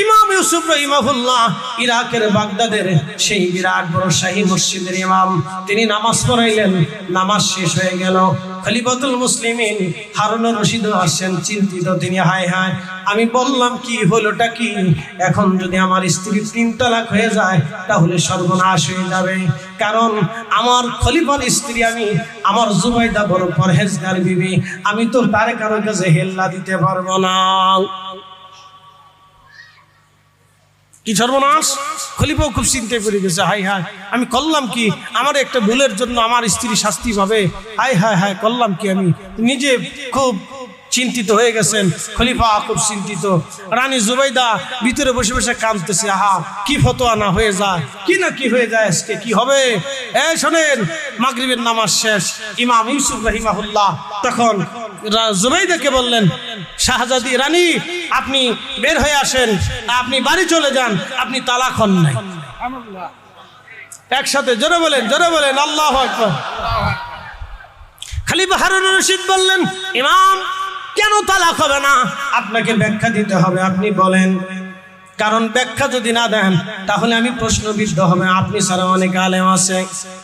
ইমাম ইউসুফ রাহিমাহুল্লাহ ইরাকের বাগদাদের সেই বিরাট বড় শাহী মসজিদের ইমাম, তিনি নামাজ পড়াইলেন। নামাজ শেষ হয়ে গেল। খলিফাতুল মুসলিমিন হারুনুর রশিদ আসেন, চিন্তিত তিনি, হায় হায়, আমি বললাম কি, হলোটা কি? এখন যদি আমার স্ত্রী 3 তালাক হয়ে যায় তাহলে সর্বনাশ হয়ে যাবে। কারণ আমার খলিফার স্ত্রী, আমি আমার জুবাইদা বড় পরহেজগার বিবি, আমি তো তার কারো কাছে হেল্লা দিতে পারবো না। কি সর্বনাশ! খলিফাও খুব চিন্তায় পড়ে গেছে, হাই হায়, আমি করলাম কি? আমার একটা ভুলের জন্য আমার স্ত্রী শাস্তি পাবে, হাই হায় হায়, করলাম কি? আমি নিজে খুব চিন্তিত হয়ে গেছেন, খলিফা খুব চিন্তিত। রানী জুবাইদা ভিতরে বসে বসে কাঁদতেছে, আহা কি ফতোয়া না হয়ে যায়, কি না কি হয়ে যায়, আজকে কি হবে। শোনেন, মাগরিবের নামাজ শেষ, ইমাম ইউসুফ রাহিমাহুল্লাহ তখন জুবাইদাকে বললেন, শাহজাদি রানী আপনি বের হয়ে আসেন, আপনি বাড়ি চলে যান, আপনি তালাক হন নাই। একসাথে জোরে বলেন, জোরে বলেন আল্লাহু আকবার। খলিফা হারুন রশিদ বললেন, ইমাম কেন তালাক হবে না, আপনাকে ব্যাখ্যা দিতে হবে, আপনি বলেন। কারণ ব্যাখ্যা যদি না দেন তাহলে আমি প্রশ্নবিদ্ধ হবে, আপনি ছাড়া অনেক আলেম আছে,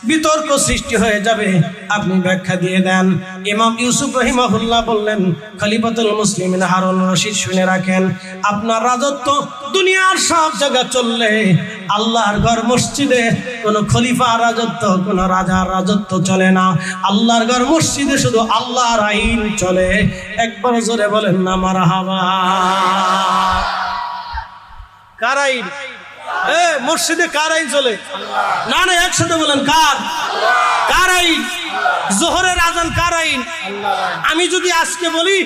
বিতর্ক সৃষ্টি হয়ে যাবে, আপনি ব্যাখ্যা দিয়ে দেন। ইমাম ইউসুফ রাহিমাহুল্লাহ বললেন, খলিফাতুল মুসলিমিন হারুন রশিদ শুনে রাখেন, আপনার রাজত্ব দুনিয়ার সব জায়গা চললে আল্লাহর ঘর মসজিদে কোন খলিফা রাজত্ব, কোন রাজার রাজত্ব চলে না। আল্লাহর ঘর মসজিদে শুধু আল্লাহর আইন চলে। একবার জোরে বলেন না মারহাবা। কার আইন? মসজিদে কার আইন চলে? না না, একসাথে বলেন, কার? কার আইন? জোহরের আজান কার আইন? আমি যদি আজকে বলি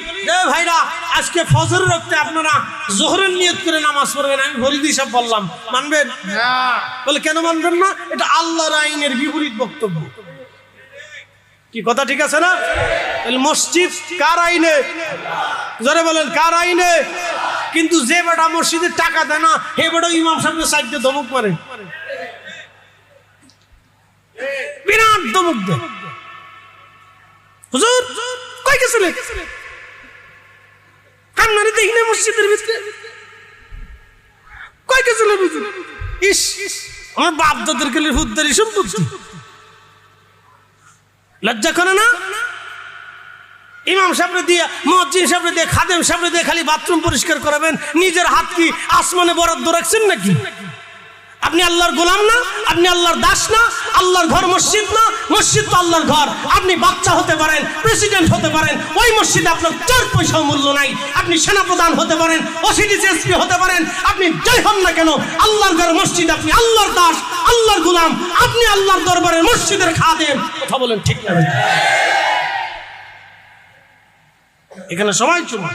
ভাইরা আজকে ফজরের ওয়াক্তে আপনারা জোহরের নিয়ত করে নামাজ পড়বেন, আমি ফরিদি সাহেব বললাম, মানবেন? বলে কেন মানবেন না? এটা আল্লাহর আইনের বিপরীত বক্তব্য। কি কথা ঠিক আছে না? মসজিদ কার আইনে? জোরে বলেন, কার আইনে? কিন্তু যে বেটা মসজিদে টাকা দেয় না, হে বেটা ইমাম সাহেবের সাইডে ধমক মারে, বিরাট ধমক দেয়। হুজুর কই গেছিলে? কান্নারে দেখি না মসজিদের ভিতরে, কই গেছিলে হুজুর? ইস, আমার বাপ দাদের গেলে হুদ্দারি সম্পত্তি, লজ্জা করে না? ইমাম সাহেব দিয়ে, মুয়াজ্জিন সাহেব দিয়ে, খাদেম সাহেব দিয়ে খালি বাথরুম পরিষ্কার করাবেন, নিজের হাত কি আসমানে বরাদ্দ রাখছেন নাকি? আপনি আল্লাহর গোলাম না? আপনি আল্লাহর দাস না? আল্লাহর ঘর মসজিদ না? মসজিদ তো আল্লাহর ঘর। আপনি বাচ্চা হতে পারেন, প্রেসিডেন্ট হতে পারেন, ওই মসজিদে আপনার 4 পয়সাও মূল্য নাই। আপনি সেনাপ্রধান হতে পারেন, ওসিডিসি এসপি হতে পারেন, আপনি যাই হন না কেন, আল্লাহর ঘর মসজিদ, আপনি আল্লাহর দাস, আল্লাহর গোলাম, আপনি আল্লাহর দরবারে মসজিদের খাদেম। কথা বলেন ঠিক না? এখানে সবাই চুমা।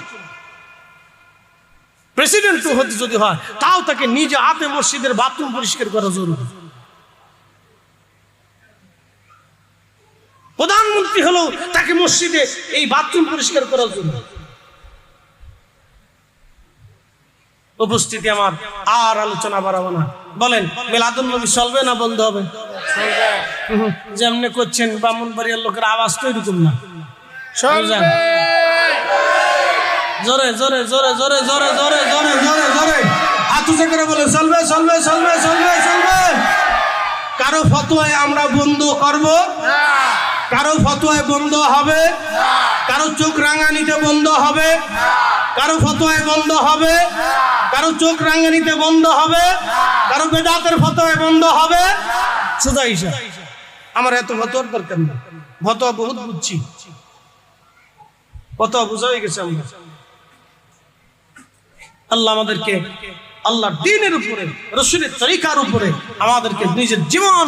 প্রেসিডেন্ট হতে যদি হয় তাও তাকে নিজে হাতে মসজিদের বাথরুম পরিষ্কার করা জরুরি। প্রধানমন্ত্রী হলেও তাকে মসজিদে এই বাথরুম পরিষ্কার করা জরুরি। উপস্থিতি আমার, আর আলোচনা বাড়াবো না। বলেন মিলাদুন নবী চলবে না বন্ধ হবে? যেমনি করছেন ব্রাহ্মণবাড়িয়ার লোকের আওয়াজ তো এরকম না। জোরে জোরে জোরে জোরে জোরে জোরে জোরে জোরে জোরে হাত উঁচু করে বলে চলবে চলবে চলবে চলবে চলবে। কারো ফতোয়ায় আমরা বন্ধ করব? কারো ফতোয়ায় বন্ধ হবে? কারো চোখ রাঙানিতে বন্ধ হবে? কারো ফতোয়ায় বন্ধ হবে? কারো চোখ রাঙানিতে বন্ধ হবে? কারো বেদাতের ফতোয়ায় বন্ধ হবে? সোজা হিসাব। আমার এত ফতোয়ার দরকার নেই, ফতোয়া বহুত বুঝছি, ফতোয়া বুঝা হয়ে গেছে। আমরা আল্লাহ আমাদেরকে আল্লাহর দ্বীনের উপরে, রাসূলের তরিকার উপরে আমাদেরকে নিজের জীবন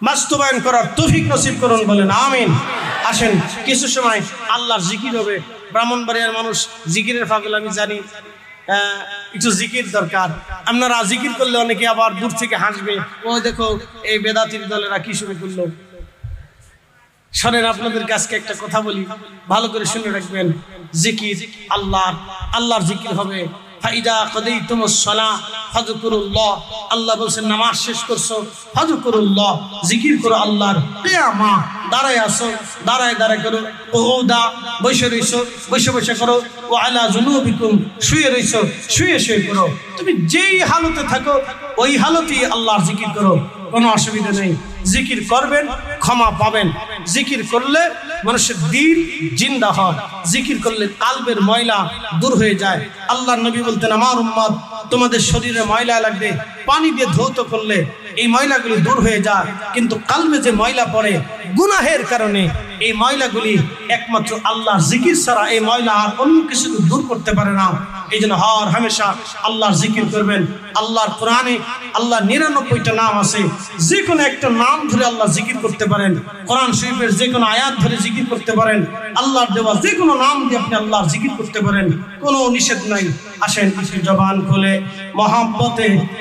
বাস্তবায়ন করার তৌফিক নসিব করুন, বলেন আমিন। আসেন কিছু সময় আল্লাহর জিকির হবে। ব্রাহ্মণবাড়িয়ার মানুষ জিকিরের পাগল, আমি জানি, একটু জিকির দরকার। আপনারা জিকির করলে অনেকে আবার দূর থেকে হাসবে, ও দেখো এই বেদাতির দলেরা কি শুরু করলো। শোনেন, আপনাদের কাছে একটা কথা বলি, ভালো করে শুনে রাখবেন। জিকির আল্লাহর জিকির হবে। ফাইদা কাদাইতুমুস সালাহ ফাযকুরুল্লাহ, আল্লাহ বলেন নামাজ শেষ করছো ফাযকুরুল্লাহ, জিকির করো আল্লাহর। কিয়ামা, দাঁড়ায় আসো, দাঁড়ায় দাঁড়ায় করো। কুউদা, বসে রইছো, বসে বসে করো। ওয়া আলা জুনুবিকুম, শুয়ে রইছো, শুয়ে শুয়ে করো। তুমি যেই হালতে থাকো ওই হালতেই আল্লাহর জিকির করো, কোনো অসুবিধা নেই। জিকির করবেন, ক্ষমা পাবেন। জিকির করলে মানুষের দিল জিন্দা হয়। জিকির করলে কালবের ময়লা দূর হয়ে যায়। আল্লাহর নবী বলতেন, আমার উম্মত তোমাদের শরীরে ময়লা লাগবে, পানি দিয়ে ধৌত করলে এই ময়লাগুলি দূর হয়ে যায়। কিন্তু কালবে যে ময়লা পড়ে গুনাহের কারণে, এই ময়লাগুলি একমাত্র আল্লাহর জিকির ছাড়া এই ময়লা আর অন্য কিছু দূর করতে পারে না। এই জন্য হর হামেশা আল্লাহর জিকির করবেন। আল্লাহর কোরআনে আল্লাহ 99টা নাম আছে, যে কোনো একটা নাম ধরে আল্লাহ জিকির করতে পারেন। কোরআন শরীফের যে কোনো আয়াত ধরে জিকির করতে পারেন। আল্লাহর দেওয়া যে কোনো নাম দিয়ে আপনি আল্লাহর জিকির করতে পারেন, কোনো নিষেধ নাই। আসেন একটু জবান খুলে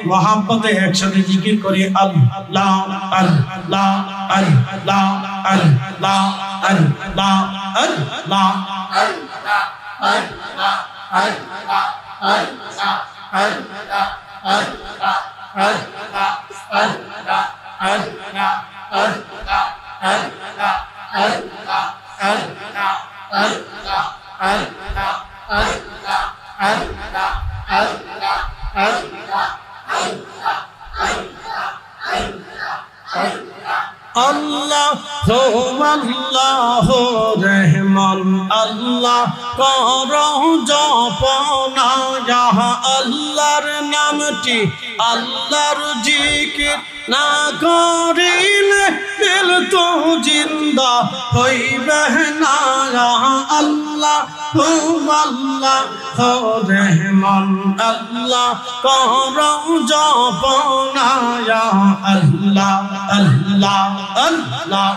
মহাব্বতে একসাথে জিকির করি আল্লাহ আল্লাহ আল্লাহ আল্লাহ আল্লাহ আল্লাহ আল্লাহ আল্লাহ রহমান আল্লাহ করো জপনা আল্লাহর নামটি আল্লাহর জিকির না করিলে দিল তো জিন্দা হইবে না। আল্লাহ আল্লাহ রহমান আল্লাহ করো জপনা আল্লাহ আল্লাহ আল্লাহ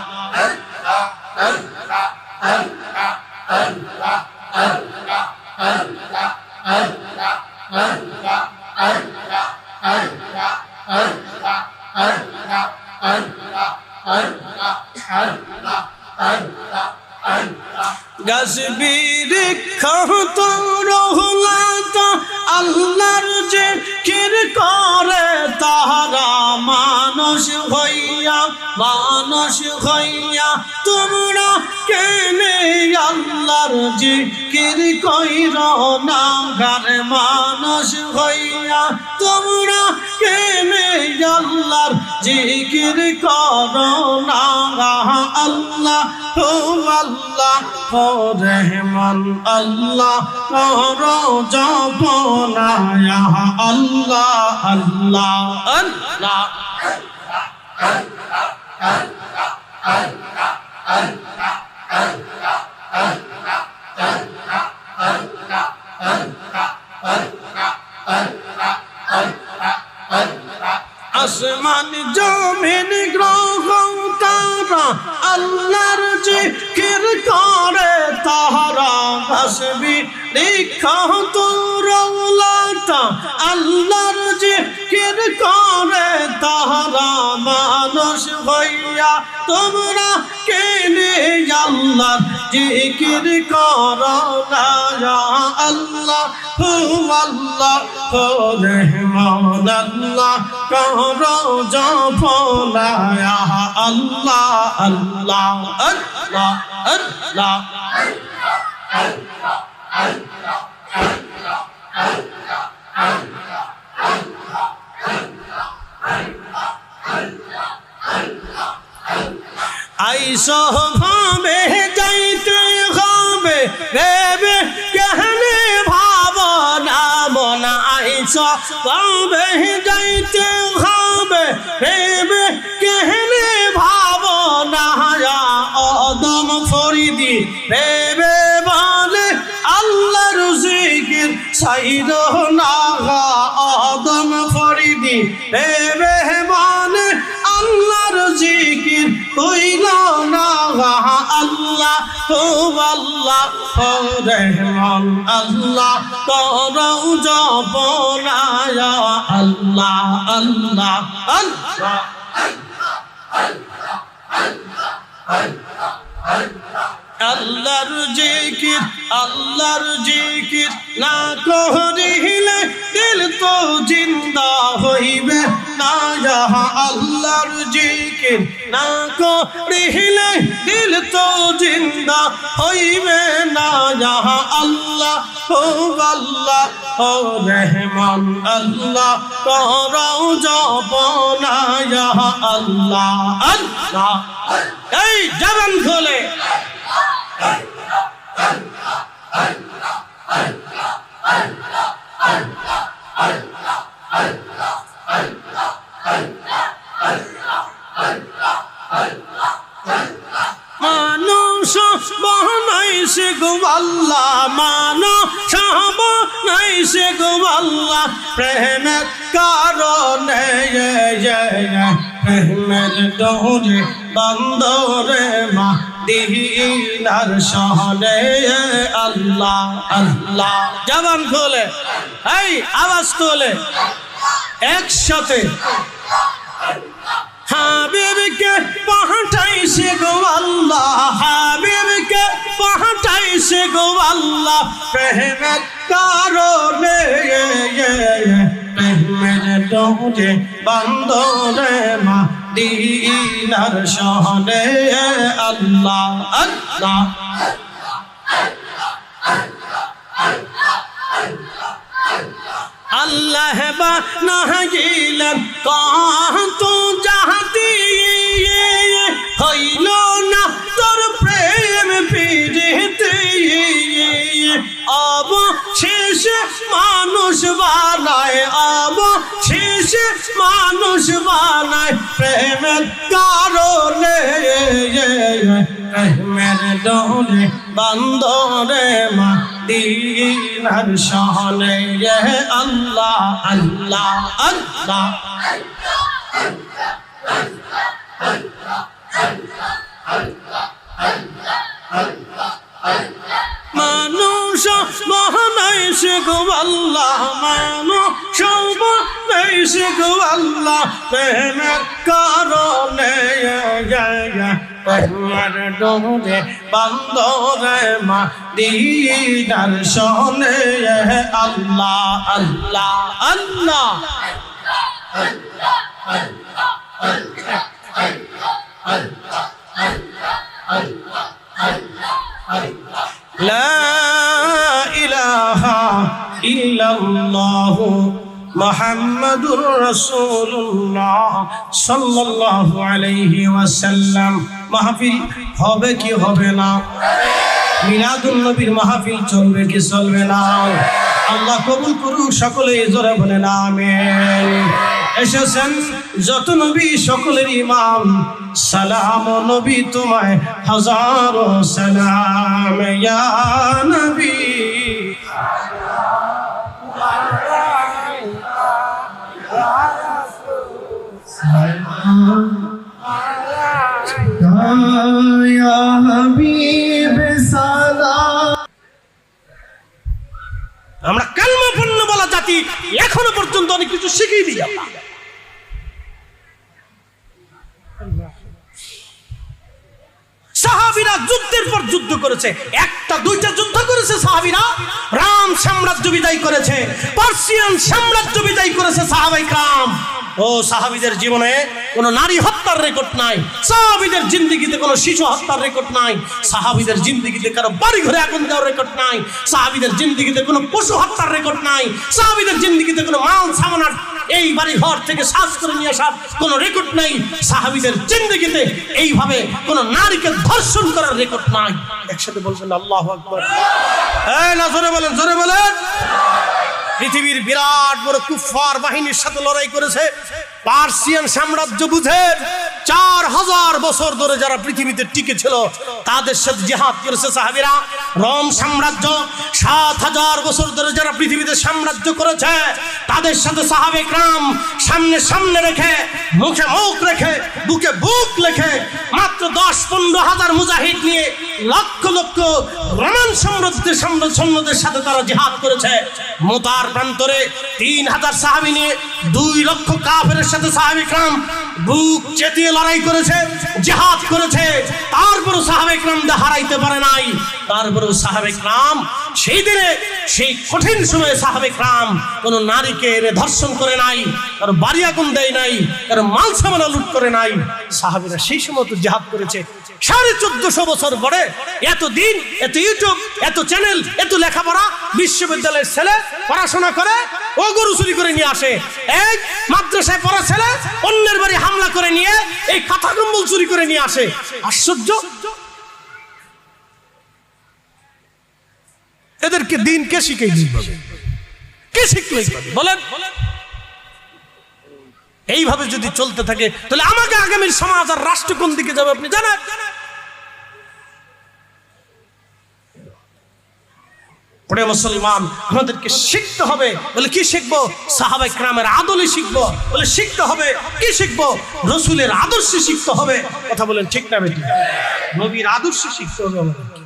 আল্লাহর জিকির করে তাহারা মানুষ হইয়া তোমরা কেনে আল্লাহর জিকির কইর না গার মানুষ হইয়া তোমরা কেনে আল্লাহর জিকির করো না। আল্লাহ আল্লাহ রহমান আল্লাহ করো জপনা আল্লাহ আল্লাহ আল্লাহ আসমান জমিন গ্রহ তারা আল্লাহর জিকির করে তাহারা আসবি লিখত রওলাতা আল্লাহর জিকির করে তাহারা মানুষ হইয়া তোমরা কেনে আল্লাহর জিকির করো না। আল্লাহ আল্লাহ রহমান আল্লাহ করো জপনা আল্লাহ আল্লাহ আল্লাহ আল্লাহ আইসো ভাবে যাইতে হবে ভেবে কেহনে ভাবনা মনা আইসো ভাবে যাইতে হবে ভেবে কেহনে ভাবনা আদম ফরিদি ভেবে বলে আল্লাহর জিকির সাইরো না। আদম ফরিদি ভেবে বলে আল্লাহর জিকির কইল না। আল্লাহ আল্লাহ রহমান আল্লাহ করো জপনা আল্লাহ আল্লাহ আল্লাহ আল্লাহর জিকির না করিলে দিল তো জিন্দা হইবে না। আল্লাহর জিকির না করিলে দিল তো জিন্দা হইবে না। আল্লাহ আল্লাহ রহমান আল্লাহ করো জপনা আল্লাহ আল্লাহ। এই জবান খোলে মানুষ বানাইছে গো আল্লাহ, মানুষ বানাইছে গো আল্লাহ প্রেমের কারণে, প্রেমের ডোরে বন্দরে মদিনার শহরে আল্লাহ আল্লাহ। জবান খোলে, এই আওয়াজ তোলে একসাথে। হাবিবকে পাঠাইছে গো আল্লাহ, হাবিবকে পাঠাইছে গো আল্লাহ প্রেমের কারণে, প্রেমের ডোরে বন্দরে মদিনার শহরে আল্লাহ আল্লাহ। আল্লাহ বানাইলেন কত জাতি, হইল না তোর প্রেম প্রীতি, অবশেষে মানুষ বানায়, অবশেষে মানুষ বানায় প্রেমের কারণে, প্রেমের ডোরে বন্দরে মদিনার শহরে আল্লাহ আল্লাহ আল্লাহ। মানুষ বানাইছে গো আল্লাহ, মানুষ বানাইছে গো আল্লাহ প্রেমের কারণে, প্রেমের ডোরে বন্দরে মদিনার শহরে আল্লাহ আল্লাহ আল্লাহ। লা ইলাহা ইল্লাল্লাহু মুহাম্মাদুর রাসূলুল্লাহ সাল্লাল্লাহু আলাইহি ওয়াসাল্লাম। মাহফিল হবে কি হবে না? মিলাদুন নবীর মাহফিল চলবে কি চলবে না? আল্লাহ কবুল করুক, সকলে জোরে বলেন আমিন। এসেছেন যত নবী সকলের ইমাম, সালাম নবী তোমায় হাজারো সালাম ইয়া নবী। আমরা কালমা পূর্ণ বলা জাতি, এখনো পর্যন্ত অনেক কিছু শিখিয়ে দিই। সাহাবীরা যুদ্ধের পর যুদ্ধ করেছে, একটা দুইটা যুদ্ধ করেছে সাহাবীরা। রাম সাম্রাজ্য বিজয় করেছে, পার্সিয়ান সাম্রাজ্য বিজয় করেছে সাহাবায়ে کرام। ও সাহাবীদের জীবনে কোনো নারী হত্যার রেকর্ড নাই, সাহাবীদের জিন্দেগিতে কোনো শিশু হত্যার রেকর্ড নাই, সাহাবীদের জিন্দেগিতে কারো বাড়ি ঘরে আগুন দেওয়ার রেকর্ড নাই, সাহাবীদের জিন্দেগিতে কোনো পশু হত্যার রেকর্ড নাই, সাহাবীদের জিন্দেগিতে কোনো মাল সামানার এই বাড়ি ঘর থেকে সাজ করে নিয়ে আসার কোনো রেকর্ড নাই, সাহাবীদের জিন্দেগিতে এইভাবে কোনো নারীকে ধর্ষণ করার রেকর্ড নাই। একসাথে বলছেন আল্লাহু আকবার। এই না জোরে বলেন, জোরে বলেন। পৃথিবীর বিরাট বড় কুফফার বাহিনীর সাথে লড়াই করেছে পার্সিয়ান সাম্রাজ্য। বুঝেন 4000 বছর ধরে যারা পৃথিবীতে টিকে ছিল তাদের সাথে জিহাদ করেছে সাহাবীরা। রোম সাম্রাজ্য 7000 বছর ধরে যারা পৃথিবীতে সাম্রাজ্য করেছে তাদের সাথে সাহাবায়ে کرام সামনে সামনে রেখে, মুখে মুখ রেখে, বুকে বুক রেখে মাত্র 10-15 হাজার মুজাহিদ নিয়ে লক্ষ লক্ষ রোমান সাম্রাজ্যের সাথে তারা জিহাদ করেছে। মুতার প্রান্তরে 3000 সাহাবী নিয়ে 2 লক্ষ কাফেরের সাথে সাহাবায়ে کرام বুক চেতিয়ে লড়াই করেছে, জিহাদ করেছে। তারপরও সাহাবায়ে کرام হারাইতে পারে নাই। তারপরও সাহাবায়ে کرام সেই দিনে, সেই কঠিন সময়ে সাহাবায়ে کرام কোনো নারীকে ধর্ষণ করে নাই, কারো বাড়ি আগুন দেয় নাই, কারো মাল সামানা লুট করে নাই। সাহাবীরা সেই সময় তো জিহাদ করেছে। 1450 বছর পরে এত দিন, এত ইউটিউব, এত চ্যানেল, এত লেখাপড়া, বিশ্ববিদ্যালয়ের ছেলে পড়াশোনা করে ও গরু চুরি করে নিয়ে আসে, এই মাদ্রাসায় পড়া ছেলে অন্যের বাড়ি হামলা করে নিয়ে এই কাঁথা কম্বল চুরি করে নিয়ে আসে। আশ্চর্য! এদেরকে দিন কে শিখিয়ে দিবে? কে শিখলে বলেন? এইভাবে যদি চলতে থাকে তাহলে আমাকে আগামীর সমাজ আর রাষ্ট্র কোন দিকে যাবে আপনি জানেন? ওরে মুসলমান, আমাদেরকে শিখতে হবে। বলে কি শিখবো? সাহাবায়ে কেরামের আদলে শিখবো। বলে শিখতে হবে কি শিখবো? রাসূলের আদর্শে শিখতে হবে। কথা বলেন ঠিক না বেটি? নবীর আদর্শে শিখতে হবে আমাদেরকে।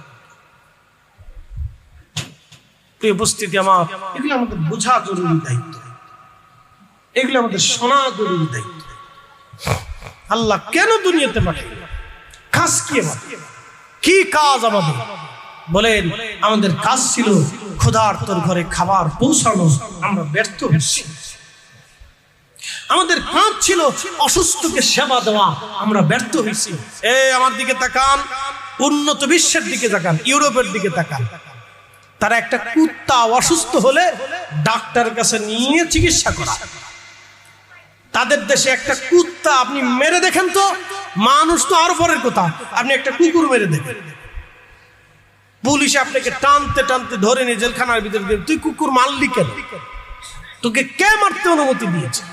প্রিয় উপস্থিতি আমার, এগুলো আমাদের বোঝা জরুরি দায়িত্ব, এগুলো আমাদের শোনা জরুরি দায়িত্ব। আল্লাহ কেন দুনিয়াতে পাঠালেন? কাজ কি আমাদের? কি কাজ আমাদের? বলেন, আমাদের কাজ ছিল ক্ষুধার্তর ঘরে খাবার পৌঁছানো, আমরা ব্যর্থ হচ্ছি। আমাদের কাজ ছিল অসুস্থকে সেবা দেওয়া, আমরা ব্যর্থ হয়েছি। আমার দিকে তাকান, উন্নত বিশ্বের দিকে তাকান, ইউরোপের দিকে তাকান। তারা একটা কুত্তা অসুস্থ হলে ডাক্তারের কাছে নিয়ে চিকিৎসা করা। তাদের দেশে একটা কুত্তা আপনি মেরে দেখেন তো, মানুষ তো আরো পরের কথা, আপনি একটা কুকুর মেরে দেখেন, পুলিশ আপনাকে টানতে টানতে ধরে নিয়ে জেলখানার ভিতরে দিয়ে, তুই কুকুর মারলি কেন? তোকে কে মারতে অনুমতি দিয়েছে?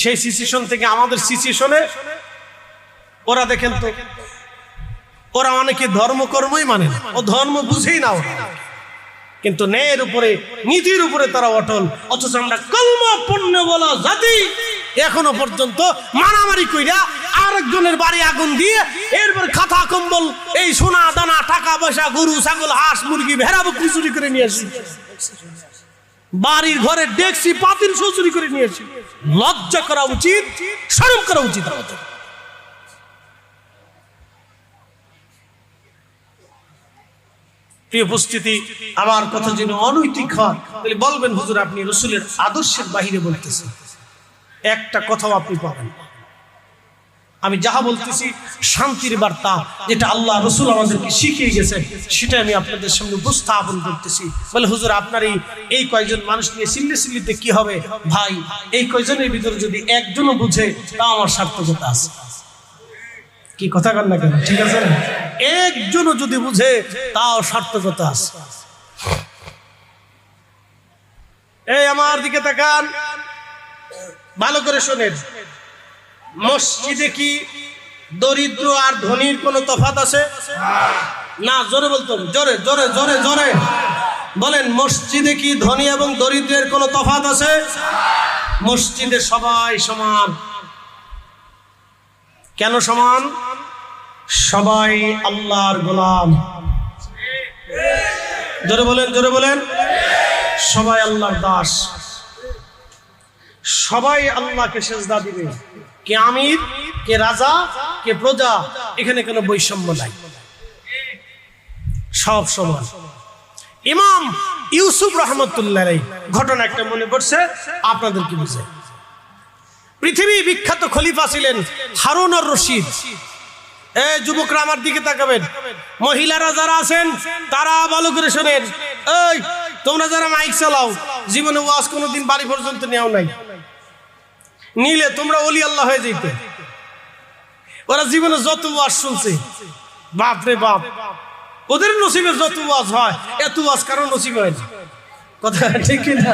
সেই সিচুয়েশন থেকে আমাদের সিচুয়েশনে ওরা দেখেন তো, ওরা অনেকে ধর্মকর্মই মানে না, ও ধর্ম বুঝেই না ওরা, কিন্তু ন্যায়ের উপরে নীতির উপরে তারা অটল। অথচ আমরা কলমা পণ্য বলা জাতি এখনো পর্যন্ত মারামারি কইরা আরেকজনের বাড়ি আগুন দিয়ে এরপর খাতা কম্বল, এই সোনা দানা টাকা পয়সা গরু ছাগল হাঁস মুরগি ভেড়া বকরি চুরি করে নিয়ে আসি, বাড়ির ঘরে ডেকসি পাতিল চুরি করে নিয়ে আসি। লজ্জা করা উচিত, শরম করা উচিত আমাদের। প্রিয় উপস্থিতি, আমার কথা যেন অনৈতিক হয় তাহলে বলবেন, হুজুর আপনি রাসূলের আদর্শের বাহিরে বলতেছেন। একটা কথাও আপনি পাবেন। আমি যাহা বলতেছি শান্তির বার্তা, যেটা আল্লাহ রাসূল আমাদেরকে শিখিয়ে গেছে, সেটা আমি আপনাদের সামনে উপস্থাপন করতেছি। বলে হুজুর আপনার এই কয়জন মানুষ নিয়ে সিল্লিতে কি হবে? ভাই, এই কয়জনের ভিতরে যদি একজনও বুঝে, তা আমার সার্থকতা আছে। কি কথা কন না কেন? ঠিক আছে, একজনও যদি বুঝে তাও সার্থকতা আছে। এই আমার দিকে তাকান, ভালো করে শোনেন। মসজিদে কি দরিদ্র আর ধনীর কোনো তফাৎ আছে? না, জোরে বলতে হবে, জোরে জোরে জোরে জোরে বলেন। মসজিদে কি ধনী এবং দরিদ্রের কোনো তফাৎ আছে? মসজিদে সবাই সমান। কেন সমান? সবাই আল্লাহর গোলাম। জোরে বলেন, জোরে বলেন। সবাই আল্লাহর দাস, সবাই আল্লাহকে সেজদা দিবে। কে আমির, কে রাজা, কে প্রজা, এখানে কোনো বৈষম্য নাই, সব সমান। ইমাম ইউসুফ রাহমাতুল্লাহ আলাইহি ঘটনা একটা মনে পড়ছে, আপনাদের কি বুঝে? পৃথিবী বিখ্যাত খলিফা ছিলেন হারুন আর রশিদ। এই যুবকরা আমার দিকে তাকাবেন, মহিলারা যারা আছেন তারা ভালো করে শোনেন। এই তোমরা যারা মাইক চালাও, জীবনে ওয়াজ কোনোদিন বাড়ি পর্যন্ত নেও নাই, নিলে তোমরা ওলি আল্লাহ হয়ে যেতে। ওরা জীবনে যত ওয়াজ শুনছে, বাপ রে বাপ, ওদের নসিবে যত ওয়াজ হয়, এত ওয়াজ কারো নসিবে হয় না। কথা ঠিক না?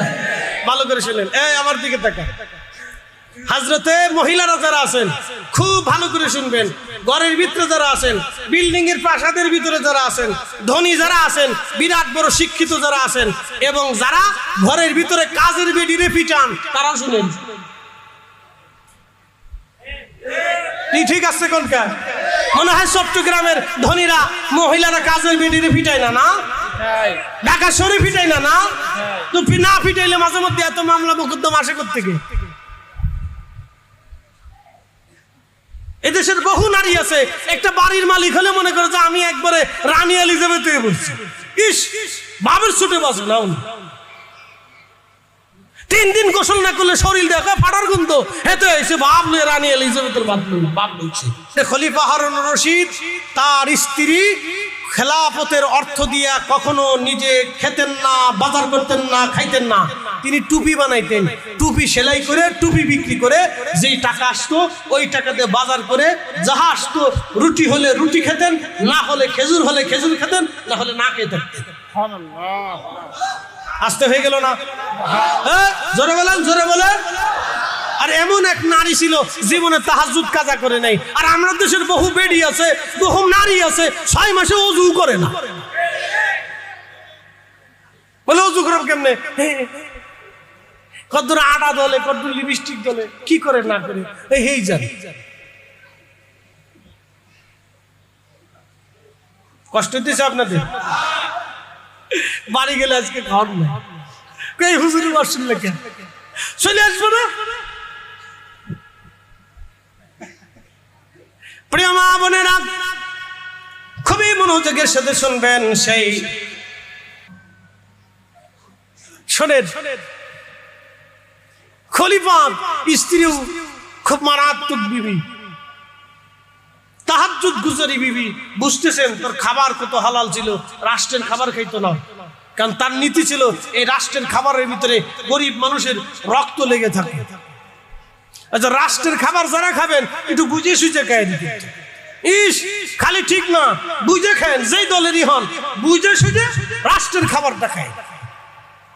ভালো করে শোনেন, এই আমার দিকে তাকান। হাজরতে মহিলারা যারা আছেন খুব ভালো করে শুনবেন। ঘরের ভিতরে যারা আছেন, বিল্ডিং এর প্রাসাদের ভিতরে যারা আছেন, ধনী যারা আছেন, বিরাট বড় শিক্ষিত যারা আছেন, এবং যারা ঘরের ভিতরে কাজের বেডিরে পিটান, তারা শুনেন। ঠিক আছে কোনটা? মনে হয় চট্টগ্রামের ধনীরা মহিলারা কাজের বেডিরে পিটায় না, না ঢাকা শহরে পিটায় না, না তো না পিটাইলে মাঝে মধ্যে এত মামলা মোকদ্দমা আসে কোত্থেকে? এদেশের বহু নারী আছে, একটা বাড়ির মালিক হলে মনে করে যে আমি একবারে রানী এলিজাবেথ হয়ে বলছি। ইস, বাবের ছুটে বাঁচে না। 3 দিন গোসল না করলে শরীর দেখা ফাটার গন্ধ, এত এসে ভাবলে রানী এলিজাবেথের বাপ বলছে। খলিফা হারুন রশিদ তার স্ত্রী খেলাফতের অর্থ দিয়া কখনো নিজে খেতেন না, বাজার করতেন না, খাইতেন না। তিনি টুপি বানাইতেন, টুপি সেলাই করে টুপি বিক্রি করে যেই টাকা আসতো ওই টাকা দিয়ে বাজার করে যাহা আসতো, রুটি হলে রুটি খেতেন, না হলে খেজুর হলে খেজুর খেতেন, না হলে না খেয়ে থাকতেন। আসতে হয়ে গেল না? জোরে বলেন, জোরে বলেন। আর এমন এক নারী ছিল জীবনে তাহাজ্জুদ কাজা করে নাই। আর আমরা দেশের বহু বেডি আছে, বহু নারী আছে 6 মাসে ওযু করে না। বলে ওযু করব কেমনে? কতদূর আটা দলে, কতদূর লিপস্টিক দলে, কি করে না করে এই যান। কষ্ট দিচ্ছে আপনাদের? বাড়ি গেলে আজকে খাওয়ার না, এই হুজুরের আসল লেখা চলে আসবো না। প্রিয় মা বোনেরা, খুবই মনোযোগের সাথে শুনবেন। সেই শোনেন, খলিফার স্ত্রীও খুব মারাত্মক বিবি, তাহাজ্জুদ গুজারি বিবি। বুঝতেছেন তোর খাবার কত হালাল ছিল, রাষ্ট্রের খাবার খাইতো না। কারণ তার নীতি ছিল এই রাষ্ট্রের খাবারের ভিতরে গরিব মানুষের রক্ত লেগে থাকে। আচ্ছা, রাষ্ট্রের খাবার যারা খাবেন একটু বুঝে সুঝে খায় দিতে। খালি ঠিক না, বুঝে খায়, যেই দলেরই হন বুঝে সুঝে রাষ্ট্রের খাবারটা খায়।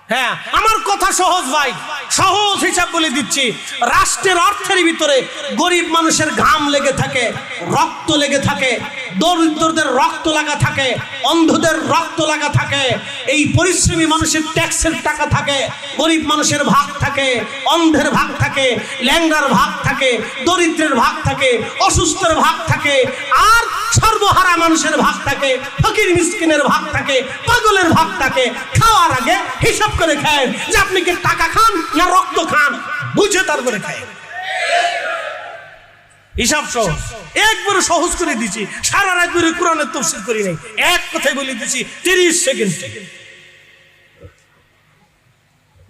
হ্যাঁ, আমার কথা সহজ ভাই, সহজ হিসাব বলে দিচ্ছি। রাষ্ট্রের অর্থের ভিতরে গরিব মানুষের ঘাম লেগে থাকে, রক্ত লেগে থাকে, দরিদ্রদের রক্ত লাগা থাকে, অন্ধদের রক্ত লাগা থাকে। এই পরিশ্রমী মানুষের ট্যাক্সের টাকা থাকে, গরিব মানুষের ভাগ থাকে, অন্ধের ভাগ থাকে, ল্যাংড়ার ভাগ থাকে, দরিদ্রের ভাগ থাকে, অসুস্থের ভাগ থাকে, আর সর্বহারা মানুষের ভাগ থাকে, ফকির মিসকিনের ভাগ থাকে, পাগলের ভাগ থাকে। খাওয়ার আগে হিসাব করে খায় যে আপনি কি টাকা খান না রক্ত খান, বুঝে তারপরে খায়। হিসাব সহজ, একবারে সহজ করে দিচ্ছি। সারা রাত ধরে কোরআনের তাফসীর করি নাই, এক কথাই বলে দিচ্ছি 30 সেকেন্ড।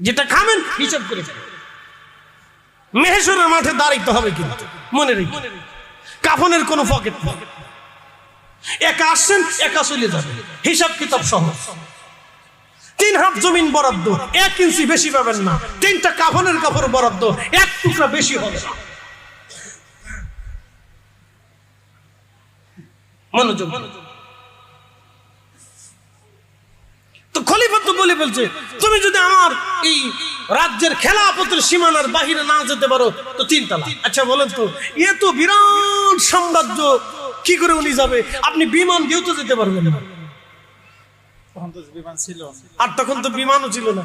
যেটা খাবেন হিসাব করে খাবেন। মেহেশ্বরের মাঠে দাঁড়াইতে হবে, কিন্তু মনে রেখে কাফনের কোনো পকেট নেই। একা আসছেন, একা চলে যাবেন, হিসাব কিতাব সহজ। 3 হাত জমিন বরাদ্দ, 1 ইঞ্চি বেশি পাবেন না। 3টা কাফনের কাপড় বরাদ্দ, 1 টুকরা বেশি হবে না। মনোযোগ। তো খলিফা তো বলে ফেলছে, তুমি যদি আমার এই রাজ্যের খেলাফতের সীমানার বাহিরে না যেতে পারো তো 3 তালাক। আচ্ছা বলেন তো, এ তো বিরাট সাম্রাজ্য, কি করে উনি যাবে? আপনি বিমান দিয়েও তো যেতে পারবেন না। আর তখন তো বিমানও ছিল না,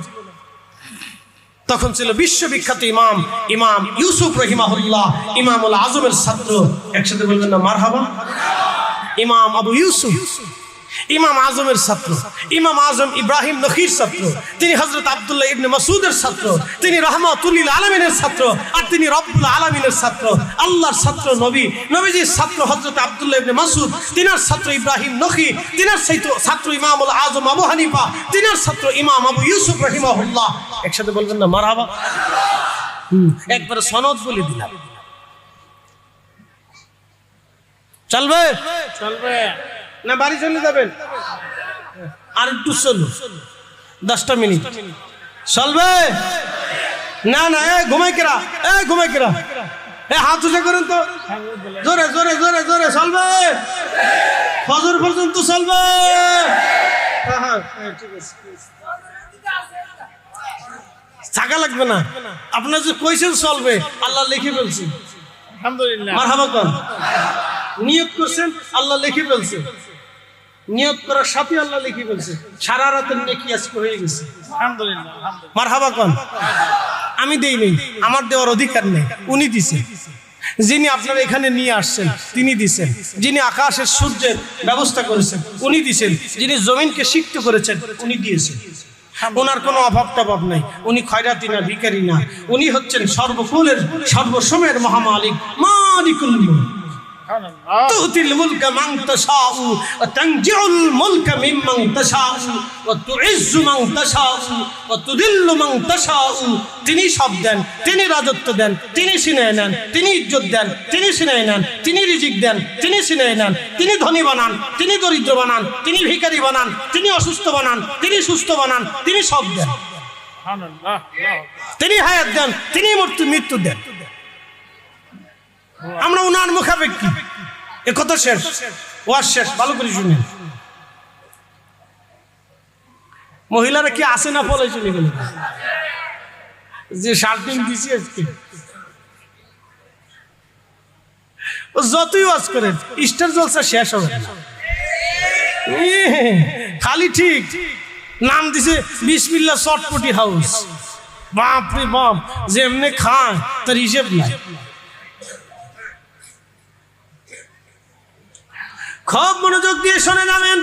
তখন ছিল বিশ্ববিখ্যাত ইমাম ইউসুফ রহিমাহুল্লাহ, ইমামুল আজমের ছাত্র। একসাথে বলবেন না মারহাবা? ইমাম আবু ইউসুফ ইমাম আজমের ছাত্র, ইমাম আজম ইব্রাহিম নখীর ছাত্র, তিনি হযরত আব্দুল্লাহ ইবনে মাসউদের ছাত্র, তিনি রাহমাতুল লিল আলামিনের ছাত্র, আর তিনি রব্বুল আলামিনের ছাত্র, আল্লাহর ছাত্র। নবীজির ছাত্র হযরত আব্দুল্লাহ ইবনে মাসউদ, তিনার ছাত্র ইব্রাহিম নখী, তিনার ছাত্র ইমামুল আজম আবু হানিফা, তিনার ছাত্র ইমাম আবু ইউসুফ রাহিমাহুল্লাহ। একসাথে বলবেন না মারহাবা? একবারে সনদ বলে দিলাম। চলবে? চলবে না বাড়ি চলে যাবেন? আর একটু চলো, 10টা মিনিট চলবে না? না ঘুমাই কেরা, ঘুমাই কেরা, হাত উঁচা করেন তো, জোরে জোরে জোরে জোরে চলবে, ফজর পর্যন্ত চলবে। থাকা লাগবে না, আপনার যে কইছেন চলবে, আল্লাহ লিখে ফেলছি। আলহামদুলিল্লাহ, মারহাবা কোন নিয়ত করছেন, আল্লাহ লিখে ফেলছে। নিয়ত করার সাথে আল্লাহ লিখে ফেলছে, সারা রাতের নেকি আজকে হয়ে গেছে। আলহামদুলিল্লাহ, মারহাবা কোন। আমি দেই নেই, আমার দেওয়ার অধিকার নেই, উনি দিছেন। যিনি আপনারা এখানে নিয়ে আসছেন তিনি দিছেন, যিনি আকাশের সূর্যের ব্যবস্থা করেছেন উনি দিছেন, যিনি জমিনকে সিক্ত করেছেন উনি দিয়েছেন। ওনার কোনো অভাব টভাব নাই, উনি খয়রাতি না, ভিখারি না, উনি হচ্ছেন সর্বকুলের সর্বসময়ের মহামালিক, মালিকুল মুলক। তুতিল মুলকা মান তাশাউ ওয়া তানজিউল মুলকা মিম্মান তাশাউ ওয়া তুইজ্জু মান তাশাউ ওয়া তুদিল্লু মান তাশাউ। তিনি সব দেন, তিনি রাজত্ব দেন, তিনি ছিনিয়ে নেন, তিনি ইজ্জত দেন, তিনি ছিনিয়ে নেন, তিনি রিজিক দেন, তিনি ছিনিয়ে নেন, তিনি ধনী বানান, তিনি দরিদ্র বানান, তিনি ভিখারি বানান, তিনি অসুস্থ বানান, তিনি সুস্থ বানান, তিনি সব দেন। সুবহানাল্লাহ, তিনি হায়াত দেন, তিনি মৃত্যু দেন। আমরা উনার মুখাপেক্ষী। এ কথা শেষ, ওয়াজ শেষ, ভালো করে শুনেন। মহিলারা কি আসে না ফলে চলে গেল? যে শার্টিং দিছি আজকে ও যতই ওয়াজ করেন স্টার জলসা শেষ হবে না। খালি ঠিক নাম দিছে বিসমিল্লাহ চটপটি হাউস। বাপ রে বাপ, যে এমনি খায় তার হিসেব নাই। খুব মনোযোগ দিয়ে শুনে যাবেন।